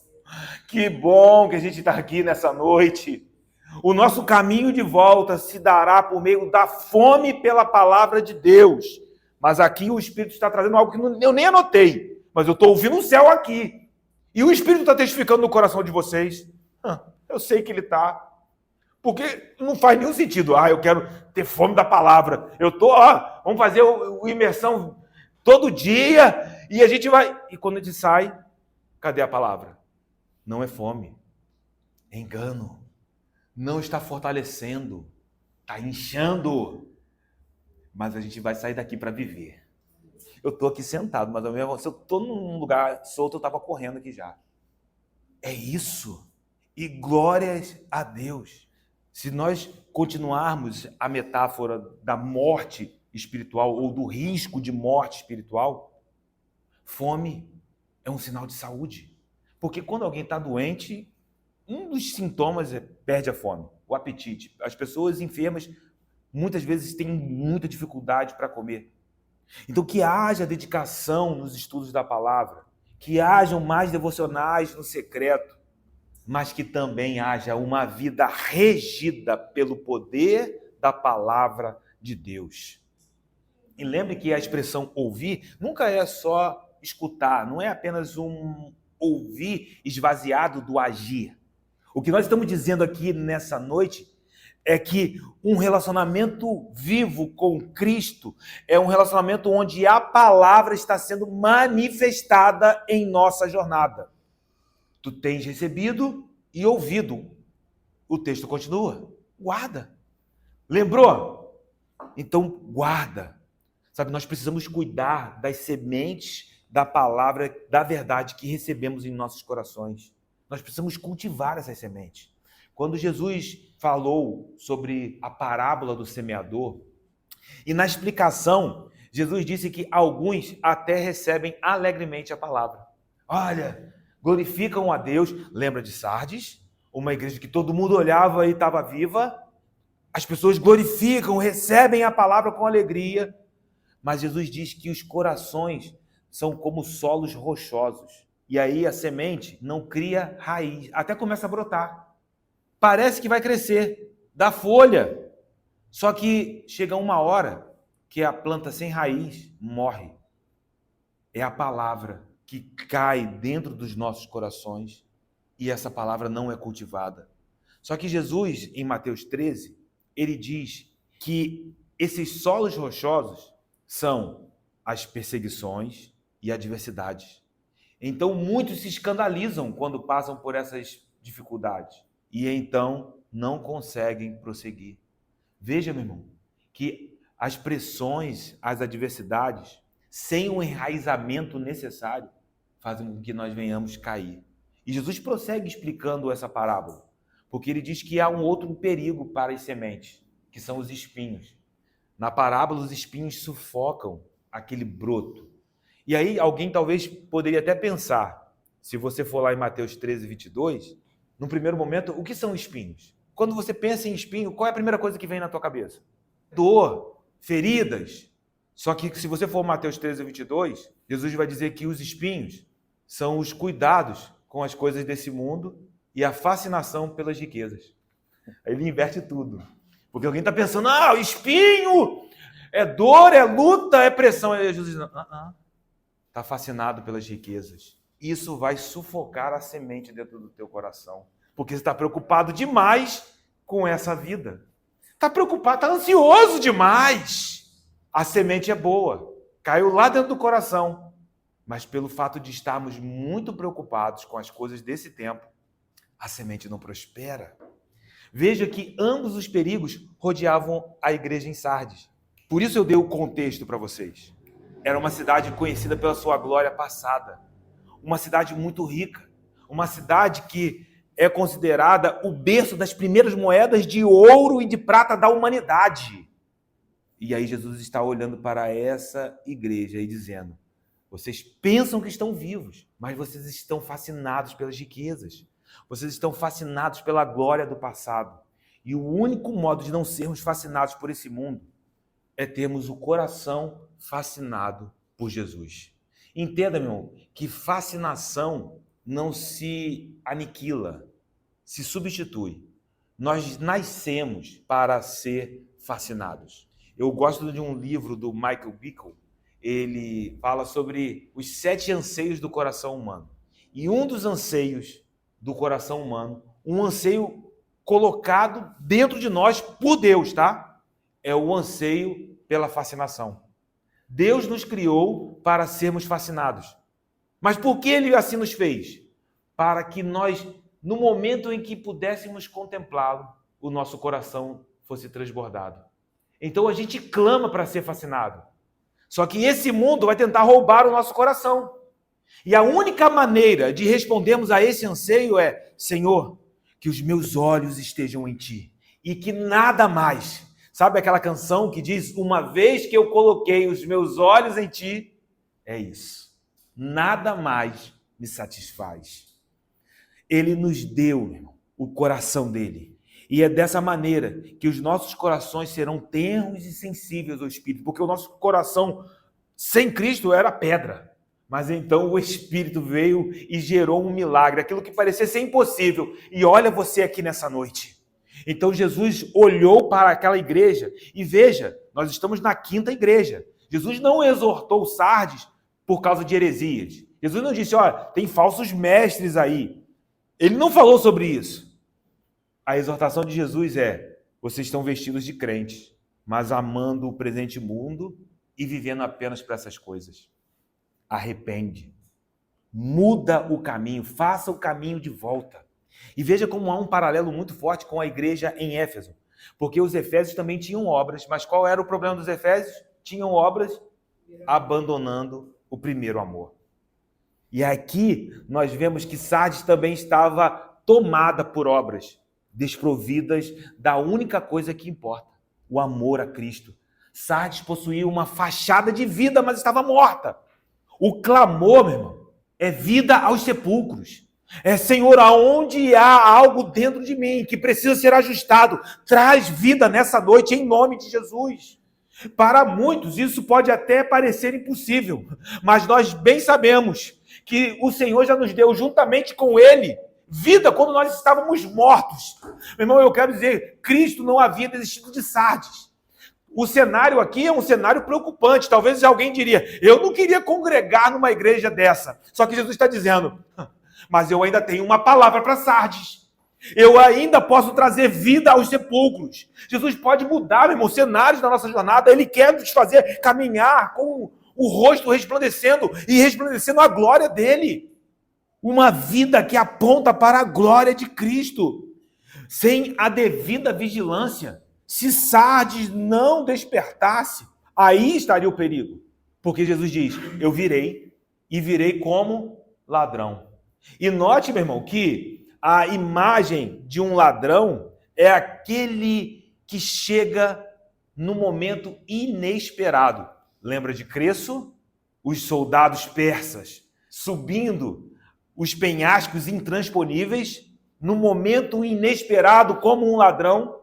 Que bom que a gente está aqui nessa noite. O nosso caminho de volta se dará por meio da fome pela palavra de Deus. Mas aqui o Espírito está trazendo algo que eu nem anotei, mas eu estou ouvindo o céu aqui. E o Espírito está testificando no coração de vocês. Eu sei que ele está. Porque não faz nenhum sentido. Eu quero ter fome da palavra. Vamos fazer o imersão todo dia e a gente vai. E quando a gente sai, cadê a palavra? Não é fome, é engano. Não está fortalecendo, está inchando. Mas a gente vai sair daqui para viver. Eu estou aqui sentado, mas se eu estou num lugar solto, eu estava correndo aqui já. É isso. E glórias a Deus. Se nós continuarmos a metáfora da morte espiritual ou do risco de morte espiritual, fome é um sinal de saúde. Porque quando alguém está doente, um dos sintomas é perde a fome, o apetite. As pessoas enfermas muitas vezes têm muita dificuldade para comer. Então que haja dedicação nos estudos da palavra, que hajam mais devocionais no secreto, mas que também haja uma vida regida pelo poder da palavra de Deus. E lembre que a expressão ouvir nunca é só escutar, não é apenas um ouvir esvaziado do agir. O que nós estamos dizendo aqui nessa noite é que um relacionamento vivo com Cristo é um relacionamento onde a palavra está sendo manifestada em nossa jornada. Tu tens recebido e ouvido. O texto continua. Guarda. Lembrou? Então, guarda. Sabe, nós precisamos cuidar das sementes da palavra, da verdade que recebemos em nossos corações. Nós precisamos cultivar essas sementes. Quando Jesus falou sobre a parábola do semeador, e na explicação, Jesus disse que alguns até recebem alegremente a palavra. Olha, glorificam a Deus. Lembra de Sardes? Uma igreja que todo mundo olhava e estava viva. As pessoas glorificam, recebem a palavra com alegria. Mas Jesus diz que os corações são como solos rochosos. E aí a semente não cria raiz, até começa a brotar. Parece que vai crescer, dá folha. Só que chega uma hora que a planta sem raiz morre. É a palavra que cai dentro dos nossos corações e essa palavra não é cultivada. Só que Jesus, em Mateus 13, ele diz que esses solos rochosos são as perseguições e adversidades. Então, muitos se escandalizam quando passam por essas dificuldades e então não conseguem prosseguir. Veja, meu irmão, que as pressões, as adversidades, sem o enraizamento necessário, fazem com que nós venhamos cair. E Jesus prossegue explicando essa parábola, porque ele diz que há um outro perigo para as sementes, que são os espinhos. Na parábola, os espinhos sufocam aquele broto. E aí, alguém talvez poderia até pensar, se você for lá em Mateus 13, 22, no primeiro momento, o que são espinhos? Quando você pensa em espinho, qual é a primeira coisa que vem na tua cabeça? Dor, feridas. Só que se você for Mateus 13, 22, Jesus vai dizer que os espinhos são os cuidados com as coisas desse mundo e a fascinação pelas riquezas. Aí ele inverte tudo. Porque alguém está pensando, o espinho é dor, é luta, é pressão. Aí Jesus diz, está fascinado pelas riquezas. Isso vai sufocar a semente dentro do teu coração. Porque você está preocupado demais com essa vida. Está preocupado, está ansioso demais. A semente é boa, caiu lá dentro do coração. Mas pelo fato de estarmos muito preocupados com as coisas desse tempo, a semente não prospera. Veja que ambos os perigos rodeavam a igreja em Sardes. Por isso eu dei o contexto para vocês. Era uma cidade conhecida pela sua glória passada. Uma cidade muito rica. Uma cidade que é considerada o berço das primeiras moedas de ouro e de prata da humanidade. E aí Jesus está olhando para essa igreja e dizendo, vocês pensam que estão vivos, mas vocês estão fascinados pelas riquezas. Vocês estão fascinados pela glória do passado. E o único modo de não sermos fascinados por esse mundo é termos o coração fascinado por Jesus. Entenda, meu irmão, que fascinação não se aniquila, se substitui. Nós nascemos para ser fascinados. Eu gosto de um livro do Michael Bickle. Ele fala sobre os 7 anseios do coração humano. E um dos anseios do coração humano, um anseio colocado dentro de nós por Deus, tá? É o anseio pela fascinação. Deus nos criou para sermos fascinados. Mas por que Ele assim nos fez? Para que nós, no momento em que pudéssemos contemplá-lo, o nosso coração fosse transbordado. Então a gente clama para ser fascinado. Só que esse mundo vai tentar roubar o nosso coração. E a única maneira de respondermos a esse anseio é, Senhor, que os meus olhos estejam em Ti e que nada mais. Sabe aquela canção que diz, uma vez que eu coloquei os meus olhos em Ti, é isso. Nada mais me satisfaz. Ele nos deu, irmão, o coração dele. E é dessa maneira que os nossos corações serão tenros e sensíveis ao Espírito, porque o nosso coração sem Cristo era pedra. Mas então o Espírito veio e gerou um milagre, aquilo que parecia ser impossível. E olha você aqui nessa noite. Então Jesus olhou para aquela igreja e veja, nós estamos na 5ª igreja. Jesus não exortou Sardes por causa de heresias. Jesus não disse, olha, tem falsos mestres aí. Ele não falou sobre isso. A exortação de Jesus é, vocês estão vestidos de crentes, mas amando o presente mundo e vivendo apenas para essas coisas. Arrepende. Muda o caminho, faça o caminho de volta. E veja como há um paralelo muito forte com a igreja em Éfeso. Porque os efésios também tinham obras, mas qual era o problema dos efésios? Tinham obras abandonando o primeiro amor. E aqui nós vemos que Sardes também estava tomada por obras, desprovidas da única coisa que importa, o amor a Cristo. Sardes possuía uma fachada de vida, mas estava morta. O clamor, meu irmão, é vida aos sepulcros. É, Senhor, aonde há algo dentro de mim que precisa ser ajustado, traz vida nessa noite em nome de Jesus. Para muitos isso pode até parecer impossível, mas nós bem sabemos que o Senhor já nos deu juntamente com Ele vida quando nós estávamos mortos. Meu irmão, eu quero dizer, Cristo não havia desistido de Sardes. O cenário aqui é um cenário preocupante. Talvez alguém diria, eu não queria congregar numa igreja dessa. Só que Jesus está dizendo, mas eu ainda tenho uma palavra para Sardes. Eu ainda posso trazer vida aos sepulcros. Jesus pode mudar, meu irmão, cenários da nossa jornada. Ele quer nos fazer caminhar com o rosto resplandecendo e resplandecendo a glória dele. Uma vida que aponta para a glória de Cristo. Sem a devida vigilância, se Sardes não despertasse, aí estaria o perigo. Porque Jesus diz, eu virei e virei como ladrão. E note, meu irmão, que a imagem de um ladrão é aquele que chega no momento inesperado. Lembra de Creso? Os soldados persas subindo os penhascos intransponíveis no momento inesperado como um ladrão.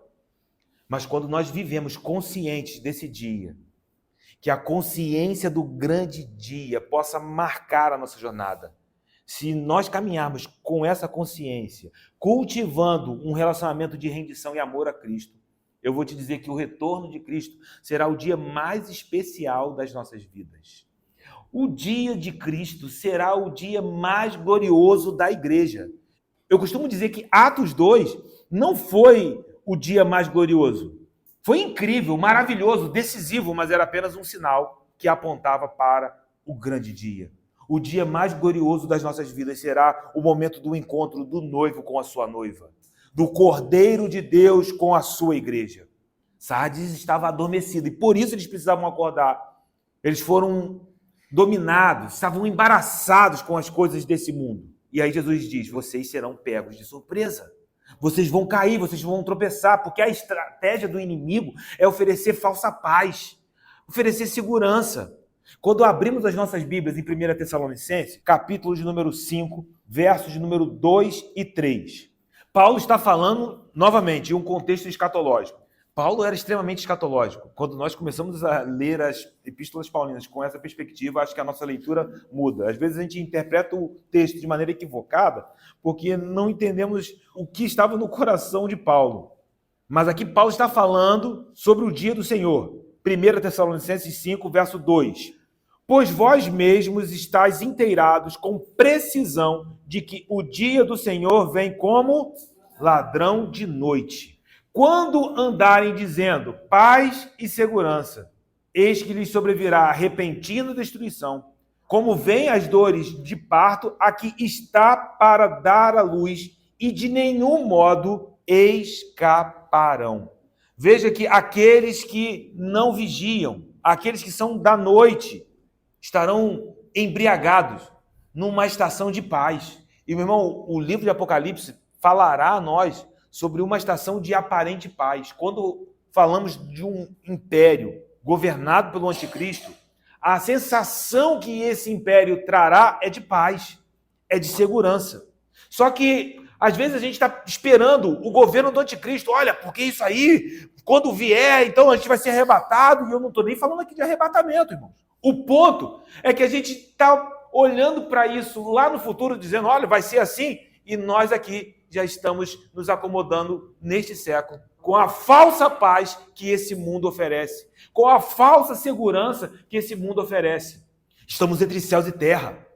Mas quando nós vivemos conscientes desse dia, que a consciência do grande dia possa marcar a nossa jornada, se nós caminharmos com essa consciência, cultivando um relacionamento de rendição e amor a Cristo, eu vou te dizer que o retorno de Cristo será o dia mais especial das nossas vidas. O dia de Cristo será o dia mais glorioso da igreja. Eu costumo dizer que Atos 2 não foi o dia mais glorioso. Foi incrível, maravilhoso, decisivo, mas era apenas um sinal que apontava para o grande dia. O dia mais glorioso das nossas vidas será o momento do encontro do noivo com a sua noiva, do Cordeiro de Deus com a sua igreja. Sardes estava adormecido e por isso eles precisavam acordar. Eles foram dominados, estavam embaraçados com as coisas desse mundo. E aí Jesus diz, vocês serão pegos de surpresa. Vocês vão cair, vocês vão tropeçar, porque a estratégia do inimigo é oferecer falsa paz, oferecer segurança. Quando abrimos as nossas Bíblias em 1 Tessalonicenses, capítulo de número 5, versos de número 2 e 3, Paulo está falando, novamente, em um contexto escatológico. Paulo era extremamente escatológico. Quando nós começamos a ler as epístolas paulinas com essa perspectiva, acho que a nossa leitura muda. Às vezes a gente interpreta o texto de maneira equivocada, porque não entendemos o que estava no coração de Paulo. Mas aqui Paulo está falando sobre o dia do Senhor. 1 Tessalonicenses 5, verso 2. Pois vós mesmos estáis inteirados com precisão de que o dia do Senhor vem como ladrão de noite. Quando andarem dizendo paz e segurança, eis que lhes sobrevirá a repentina destruição, como vêm as dores de parto, a que está para dar à luz, e de nenhum modo escaparão. Veja que aqueles que não vigiam, aqueles que são da noite, estarão embriagados numa estação de paz. E, meu irmão, o livro de Apocalipse falará a nós sobre uma estação de aparente paz. Quando falamos de um império governado pelo anticristo, a sensação que esse império trará é de paz, é de segurança. Só que, às vezes, a gente está esperando o governo do anticristo. Olha, porque isso aí, quando vier, então a gente vai ser arrebatado. E eu não estou nem falando aqui de arrebatamento, irmãos. O ponto é que a gente está olhando para isso lá no futuro, dizendo, olha, vai ser assim, e nós aqui já estamos nos acomodando neste século, com a falsa paz que esse mundo oferece, com a falsa segurança que esse mundo oferece. Estamos entre céus e terra.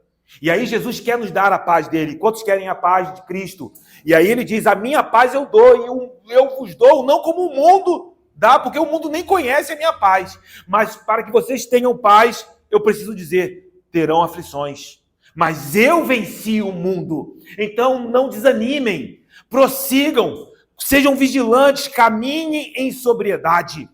E aí Jesus quer nos dar a paz dele. Quantos querem a paz de Cristo? E aí ele diz, a minha paz eu dou, e eu vos dou, não como o mundo dá, porque o mundo nem conhece a minha paz. Mas para que vocês tenham paz, eu preciso dizer, terão aflições. Mas eu venci o mundo. Então não desanimem, prossigam, sejam vigilantes, caminhem em sobriedade.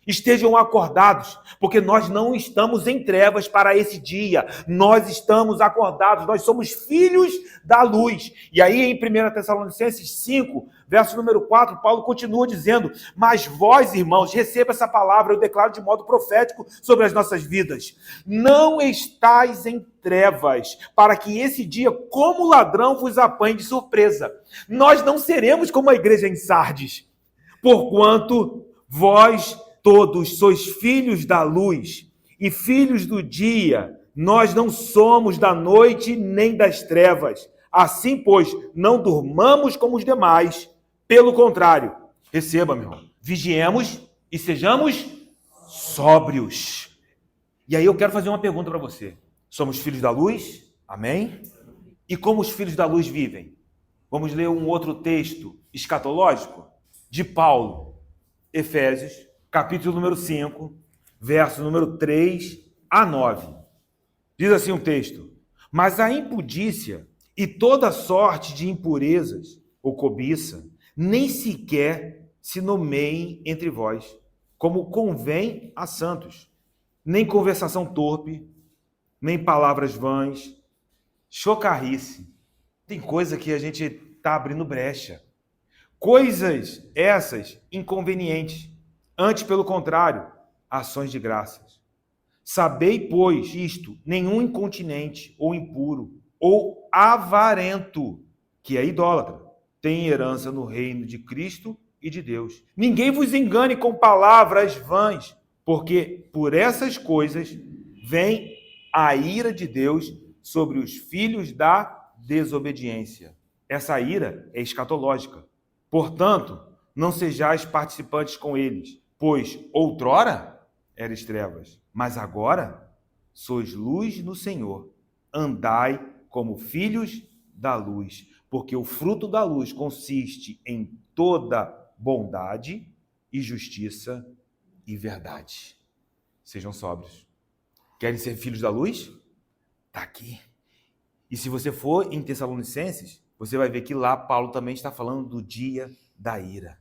Estejam acordados, porque nós não estamos em trevas para esse dia. Nós estamos acordados, nós somos filhos da luz. E aí em 1 Tessalonicenses 5, verso número 4, Paulo continua dizendo, mas vós, irmãos, receba essa palavra, eu declaro de modo profético sobre as nossas vidas. Não estais em trevas, para que esse dia, como ladrão, vos apanhe de surpresa. Nós não seremos como a igreja em Sardes, porquanto vós todos sois filhos da luz e filhos do dia. Nós não somos da noite nem das trevas. Assim, pois, não durmamos como os demais. Pelo contrário, receba, meu irmão, vigiemos e sejamos sóbrios. E aí eu quero fazer uma pergunta para você. Somos filhos da luz? Amém? E como os filhos da luz vivem? Vamos ler um outro texto escatológico de Paulo, Efésios, capítulo número 5, verso número 3 a 9. Diz assim o texto, mas a impudícia e toda sorte de impurezas ou cobiça, nem sequer se nomeiem entre vós, como convém a santos, nem conversação torpe, nem palavras vãs, chocarrice. Tem coisa que a gente está abrindo brecha. Coisas essas inconvenientes. Antes, pelo contrário, ações de graças. Sabei, pois, isto, nenhum incontinente, ou impuro, ou avarento, que é idólatra, tem herança no reino de Cristo e de Deus. Ninguém vos engane com palavras vãs, porque por essas coisas vem a ira de Deus sobre os filhos da desobediência. Essa ira é escatológica. Portanto, não sejais participantes com eles, pois outrora eres trevas, mas agora sois luz no Senhor. Andai como filhos da luz, porque o fruto da luz consiste em toda bondade e justiça e verdade. Sejam sóbrios. Querem ser filhos da luz? Está aqui. E se você for em Tessalonicenses, você vai ver que lá Paulo também está falando do dia da ira.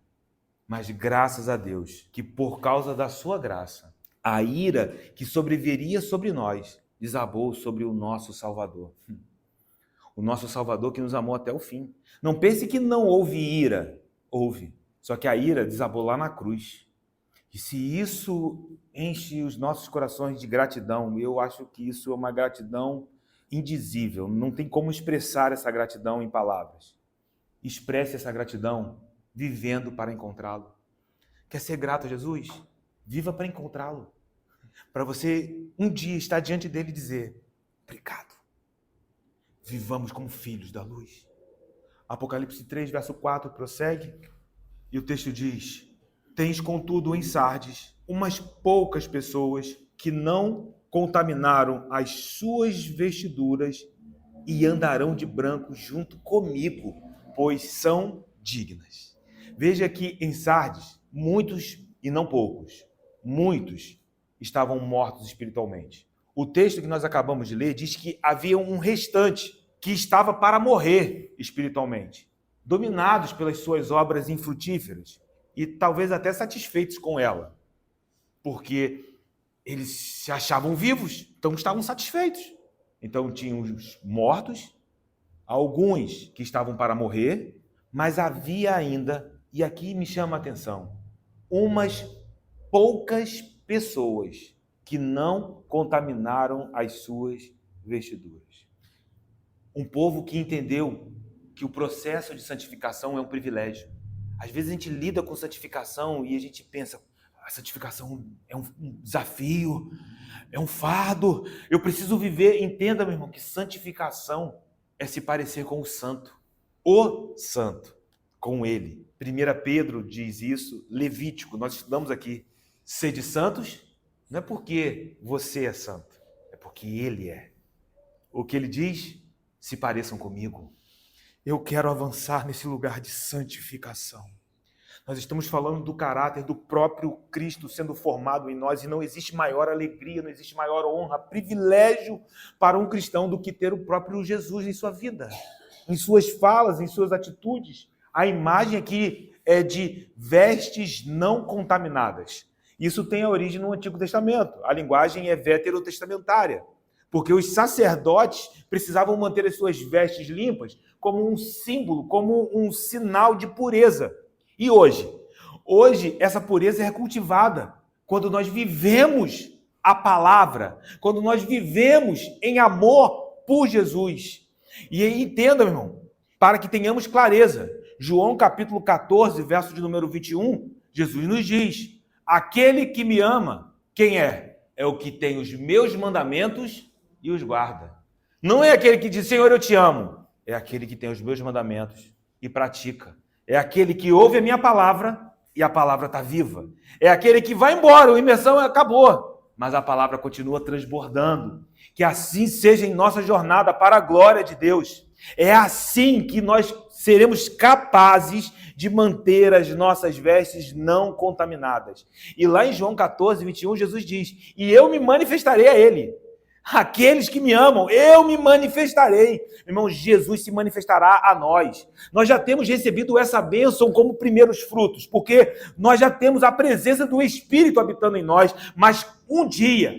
Mas graças a Deus, que por causa da sua graça, a ira que sobreviria sobre nós, desabou sobre o nosso Salvador. O nosso Salvador que nos amou até o fim. Não pense que não houve ira. Houve. Só que a ira desabou lá na cruz. E se isso enche os nossos corações de gratidão, eu acho que isso é uma gratidão indizível. Não tem como expressar essa gratidão em palavras. Expresse essa gratidão vivendo para encontrá-lo. Quer ser grato a Jesus? Viva para encontrá-lo. Para você um dia estar diante dele e dizer, obrigado. Vivamos como filhos da luz. Apocalipse 3, verso 4, prossegue. E o texto diz, tens contudo em Sardes umas poucas pessoas que não contaminaram as suas vestiduras e andarão de branco junto comigo, pois são dignas. Veja que em Sardes, muitos, e não poucos, muitos estavam mortos espiritualmente. O texto que nós acabamos de ler diz que havia um restante que estava para morrer espiritualmente, dominados pelas suas obras infrutíferas e talvez até satisfeitos com ela, porque eles se achavam vivos, então estavam satisfeitos. Então tinham os mortos, alguns que estavam para morrer, mas havia ainda, e aqui me chama a atenção, umas poucas pessoas que não contaminaram as suas vestiduras. Um povo que entendeu que o processo de santificação é um privilégio. Às vezes a gente lida com santificação e a gente pensa, a santificação é um desafio, é um fardo, eu preciso viver. Entenda, meu irmão, que santificação é se parecer com o santo, com ele. 1 Pedro diz isso, Levítico, nós estudamos aqui, sede santos, não é porque você é santo, é porque ele é. o que ele diz? Se pareçam comigo. Eu quero avançar nesse lugar de santificação. Nós estamos falando do caráter do próprio Cristo sendo formado em nós, e não existe maior alegria, não existe maior honra, privilégio para um cristão do que ter o próprio Jesus em sua vida, em suas falas, em suas atitudes. A imagem aqui é de vestes não contaminadas. Isso tem a origem no Antigo Testamento. A linguagem é veterotestamentária, porque os sacerdotes precisavam manter as suas vestes limpas como um símbolo, como um sinal de pureza. E hoje? Hoje essa pureza é cultivada quando nós vivemos a palavra, quando nós vivemos em amor por Jesus. E aí, entenda, meu irmão, para que tenhamos clareza. João capítulo 14, verso de número 21, Jesus nos diz: aquele que me ama, quem é? É o que tem os meus mandamentos e os guarda. Não é aquele que diz, Senhor, eu te amo. É aquele que tem os meus mandamentos e pratica. É aquele que ouve a minha palavra e a palavra está viva. É aquele que vai embora, a imersão acabou, mas a palavra continua transbordando. Que assim seja em nossa jornada para a glória de Deus. É assim que nós seremos capazes de manter as nossas vestes não contaminadas. E lá em João 14, 21, Jesus diz, e eu me manifestarei a ele. Aqueles que me amam, eu me manifestarei. Irmão, Jesus se manifestará a nós. Nós já temos recebido essa bênção como primeiros frutos, porque nós já temos a presença do Espírito habitando em nós, mas um dia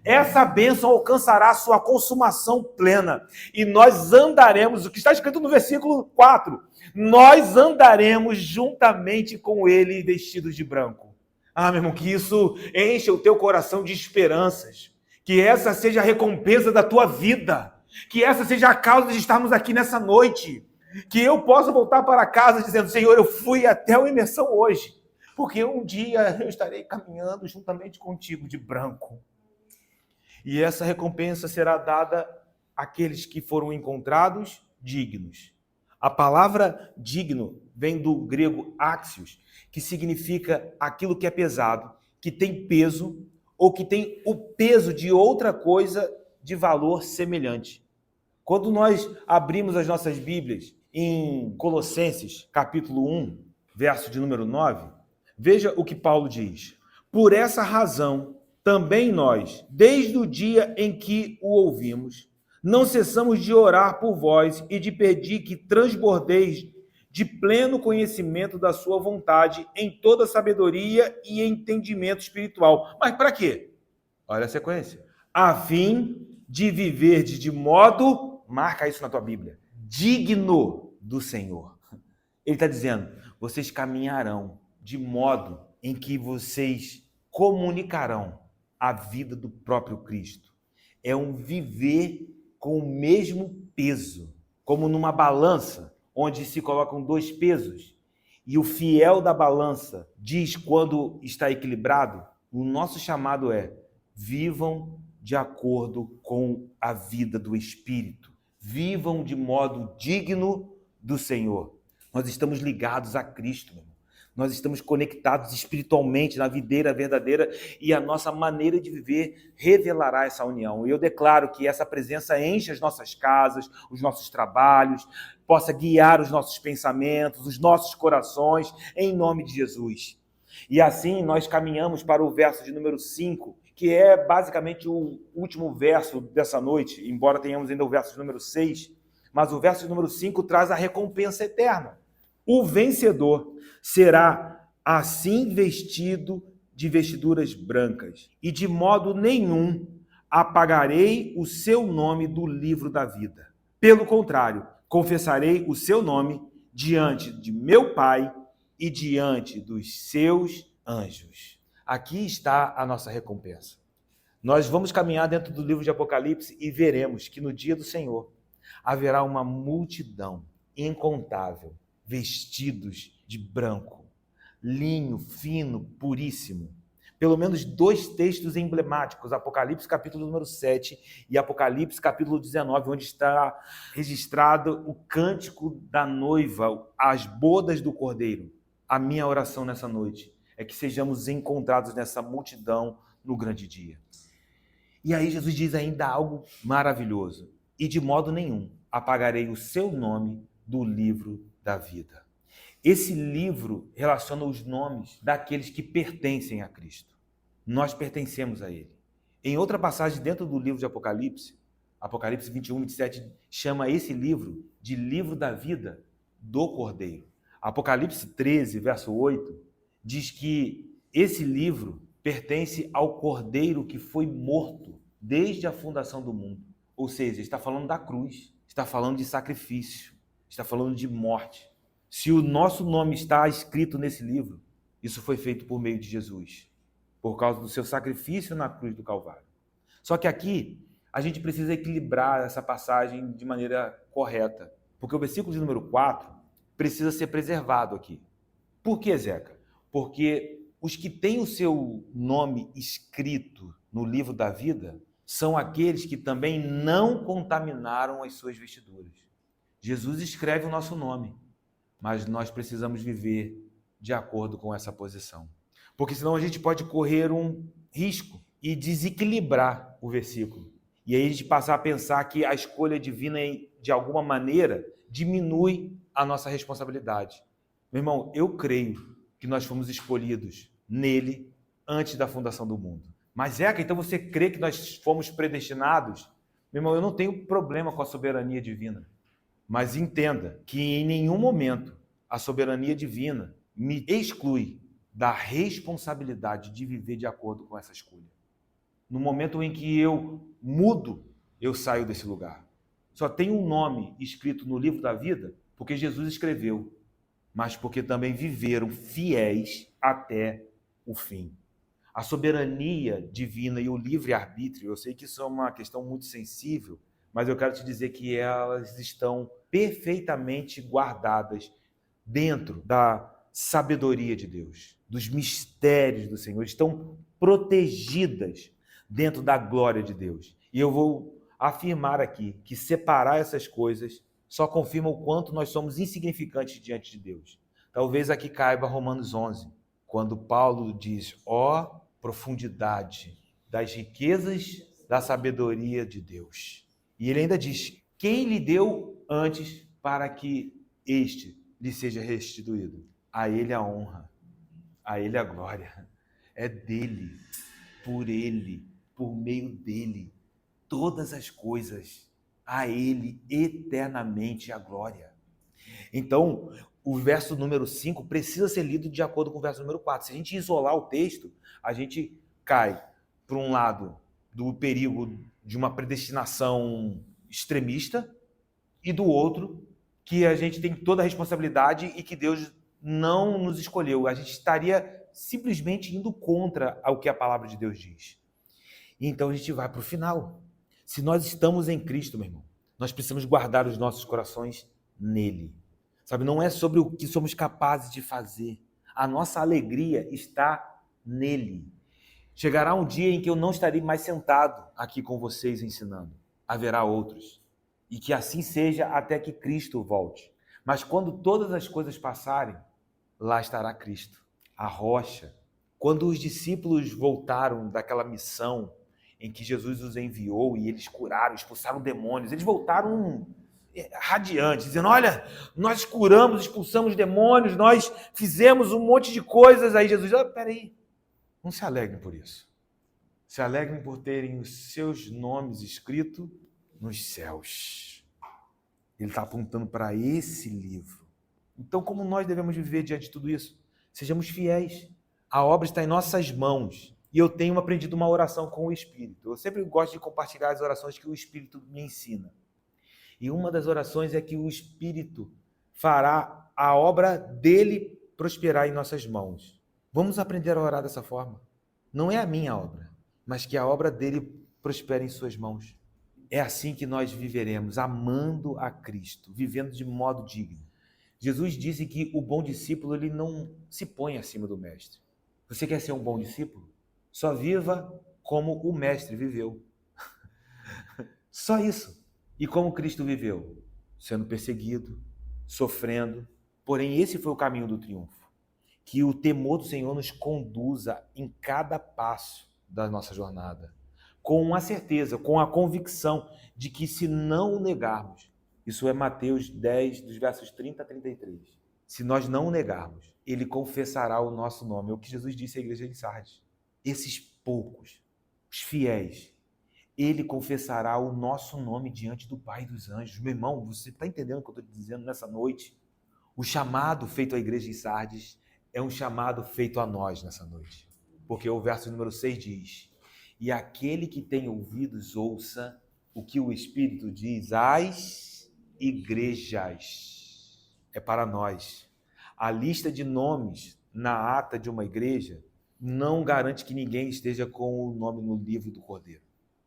essa bênção alcançará sua consumação plena e nós andaremos, o que está escrito no versículo 4, nós andaremos juntamente com ele vestidos de branco. Ah, meu irmão, que isso encha o teu coração de esperanças. Que essa seja a recompensa da tua vida. Que essa seja a causa de estarmos aqui nessa noite. Que eu possa voltar para casa dizendo, Senhor, eu fui até a imersão hoje. Porque um dia eu estarei caminhando juntamente contigo de branco. E essa recompensa será dada àqueles que foram encontrados dignos. A palavra digno vem do grego axios, que significa aquilo que é pesado, que tem peso, ou que tem o peso de outra coisa de valor semelhante. Quando nós abrimos as nossas Bíblias em Colossenses, capítulo 1, verso de número 9, veja o que Paulo diz. Por essa razão, também nós, desde o dia em que o ouvimos, não cessamos de orar por vós e de pedir que transbordeis de pleno conhecimento da sua vontade em toda sabedoria e entendimento espiritual. Mas para quê? Olha a sequência. A fim de viver de modo, marca isso na tua Bíblia, digno do Senhor. Ele está dizendo, vocês caminharão de modo em que vocês comunicarão a vida do próprio Cristo. É um viver com o mesmo peso, como numa balança, onde se colocam dois pesos, e o fiel da balança diz quando está equilibrado, o nosso chamado é, vivam de acordo com a vida do Espírito, vivam de modo digno do Senhor. Nós estamos ligados a Cristo, meu irmão. Nós estamos conectados espiritualmente na videira verdadeira e a nossa maneira de viver revelará essa união. E eu declaro que essa presença enche as nossas casas, os nossos trabalhos, possa guiar os nossos pensamentos, os nossos corações, em nome de Jesus. E assim nós caminhamos para o verso de número 5, que é basicamente o último verso dessa noite, embora tenhamos ainda o verso de número 6, mas o verso de número 5 traz a recompensa eterna. O vencedor será assim vestido de vestiduras brancas, e de modo nenhum apagarei o seu nome do livro da vida. Pelo contrário, confessarei o seu nome diante de meu Pai e diante dos seus anjos. Aqui está a nossa recompensa. Nós vamos caminhar dentro do livro de Apocalipse e veremos que no dia do Senhor haverá uma multidão incontável, vestidos de branco, linho fino, puríssimo. Pelo menos 2 textos emblemáticos, Apocalipse capítulo número 7 e Apocalipse capítulo 19, onde está registrado o cântico da noiva, as bodas do Cordeiro. A minha oração nessa noite é que sejamos encontrados nessa multidão no grande dia. E aí Jesus diz ainda algo maravilhoso. e de modo nenhum apagarei o seu nome do livro da vida. Esse livro relaciona os nomes daqueles que pertencem a Cristo. Nós pertencemos a Ele. Em outra passagem dentro do livro de Apocalipse, Apocalipse 21, 27, chama esse livro de livro da vida do Cordeiro. Apocalipse 13, verso 8, diz que esse livro pertence ao Cordeiro que foi morto desde a fundação do mundo. Ou seja, está falando da cruz, está falando de sacrifício, está falando de morte. Se o nosso nome está escrito nesse livro, isso foi feito por meio de Jesus, por causa do seu sacrifício na cruz do Calvário. Só que aqui a gente precisa equilibrar essa passagem de maneira correta, porque o versículo de número 4 precisa ser preservado aqui. Por que, Zeca? Porque os que têm o seu nome escrito no livro da vida são aqueles que também não contaminaram as suas vestiduras. Jesus escreve o nosso nome, mas nós precisamos viver de acordo com essa posição. Porque senão a gente pode correr um risco e desequilibrar o versículo. E aí a gente passar a pensar que a escolha divina, de alguma maneira, diminui a nossa responsabilidade. Meu irmão, eu creio que nós fomos escolhidos nele antes da fundação do mundo. Mas, Zeca, então você crê que nós fomos predestinados? Meu irmão, eu não tenho problema com a soberania divina. Mas entenda que em nenhum momento a soberania divina me exclui da responsabilidade de viver de acordo com essa escolha. No momento em que eu mudo, eu saio desse lugar. Só tem um nome escrito no livro da vida porque Jesus escreveu, mas porque também viveram fiéis até o fim. A soberania divina e o livre-arbítrio, eu sei que isso é uma questão muito sensível, mas eu quero te dizer que elas estão perfeitamente guardadas dentro da sabedoria de Deus, dos mistérios do Senhor, estão protegidas dentro da glória de Deus. E eu vou afirmar aqui que separar essas coisas só confirma o quanto nós somos insignificantes diante de Deus. Talvez aqui caiba Romanos 11, quando Paulo diz: ó profundidade das riquezas da sabedoria de Deus. E ele ainda diz: quem lhe deu antes para que este lhe seja restituído? A ele a honra, a ele a glória. É dele, por meio dele, todas as coisas, a ele eternamente a glória. Então, o verso número 5 precisa ser lido de acordo com o verso número 4. Se a gente isolar o texto, a gente cai, por um lado, do perigo de uma predestinação extremista, e do outro, que a gente tem toda a responsabilidade e que Deus não nos escolheu. A gente estaria simplesmente indo contra o que a palavra de Deus diz. E então a gente vai para o final. Se nós estamos em Cristo, meu irmão, nós precisamos guardar os nossos corações nele. Sabe, não é sobre o que somos capazes de fazer. A nossa alegria está nele. Chegará um dia em que eu não estarei mais sentado aqui com vocês ensinando. Haverá outros. E que assim seja até que Cristo volte. Mas quando todas as coisas passarem, lá estará Cristo, a rocha. Quando os discípulos voltaram daquela missão em que Jesus os enviou e eles curaram, expulsaram demônios, eles voltaram radiantes, dizendo: olha, nós curamos, expulsamos demônios, nós fizemos um monte de coisas. Aí Jesus: peraí, não se alegrem por isso. Se alegrem por terem os seus nomes escritos nos céus. Ele está apontando para esse livro. Então, como nós devemos viver diante de tudo isso? Sejamos fiéis. A obra está em nossas mãos. E eu tenho aprendido uma oração com o Espírito. Eu sempre gosto de compartilhar as orações que o Espírito me ensina. E uma das orações é que o Espírito fará a obra dele prosperar em nossas mãos. Vamos aprender a orar dessa forma. Não é a minha obra, mas que a obra dele prospere em suas mãos. É assim que nós viveremos, amando a Cristo, vivendo de modo digno. Jesus disse que o bom discípulo ele não se põe acima do mestre. Você quer ser um bom discípulo? Só viva como o mestre viveu. Só isso. E como Cristo viveu? Sendo perseguido, sofrendo. Porém, esse foi o caminho do triunfo. Que o temor do Senhor nos conduza em cada passo da nossa jornada. com a certeza, com a convicção de que se não o negarmos, isso é Mateus 10, dos versos 30 a 33, se nós não o negarmos, ele confessará o nosso nome. É o que Jesus disse à igreja de Sardes. Esses poucos, os fiéis, ele confessará o nosso nome diante do Pai dos anjos. Meu irmão, você está entendendo o que eu estou dizendo nessa noite? O chamado feito à igreja de Sardes é um chamado feito a nós nessa noite. Porque o verso número 6 diz: e aquele que tem ouvidos, ouça o que o Espírito diz às igrejas. É para nós. A lista de nomes na ata de uma igreja não garante que ninguém esteja com o nome no livro do Cordeiro.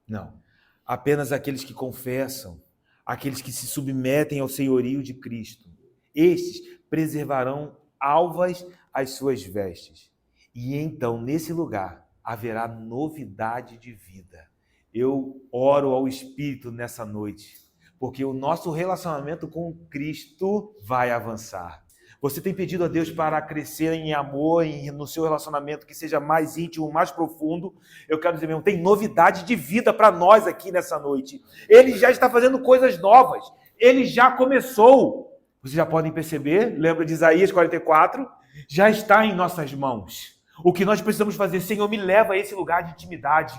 Não. Apenas aqueles que confessam, aqueles que se submetem ao senhorio de Cristo. Estes preservarão alvas as suas vestes. E então, nesse lugar, haverá novidade de vida. Eu oro ao Espírito nessa noite, porque o nosso relacionamento com Cristo vai avançar. Você tem pedido a Deus para crescer em amor, no seu relacionamento, que seja mais íntimo, mais profundo. Eu quero dizer mesmo, tem novidade de vida para nós aqui nessa noite. Ele já está fazendo coisas novas. Ele já começou. Vocês já podem perceber, lembra de Isaías 44? Já está em nossas mãos. O que nós precisamos fazer, Senhor, me leva a esse lugar de intimidade.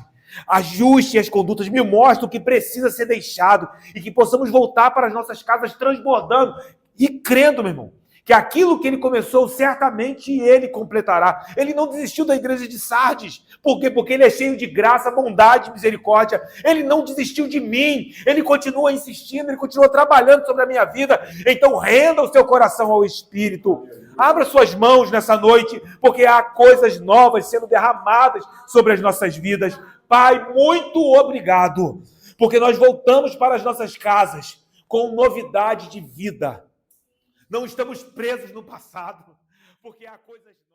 Ajuste as condutas, me mostre o que precisa ser deixado e que possamos voltar para as nossas casas transbordando e crendo, meu irmão, que aquilo que ele começou, certamente ele completará. Ele não desistiu da igreja de Sardes. Por quê? Porque ele é cheio de graça, bondade, misericórdia. Ele não desistiu de mim. Ele continua insistindo, ele continua trabalhando sobre a minha vida. Então renda o seu coração ao Espírito. Abra suas mãos nessa noite, porque há coisas novas sendo derramadas sobre as nossas vidas. Pai, muito obrigado, porque nós voltamos para as nossas casas com novidade de vida. Não estamos presos no passado, porque há coisas...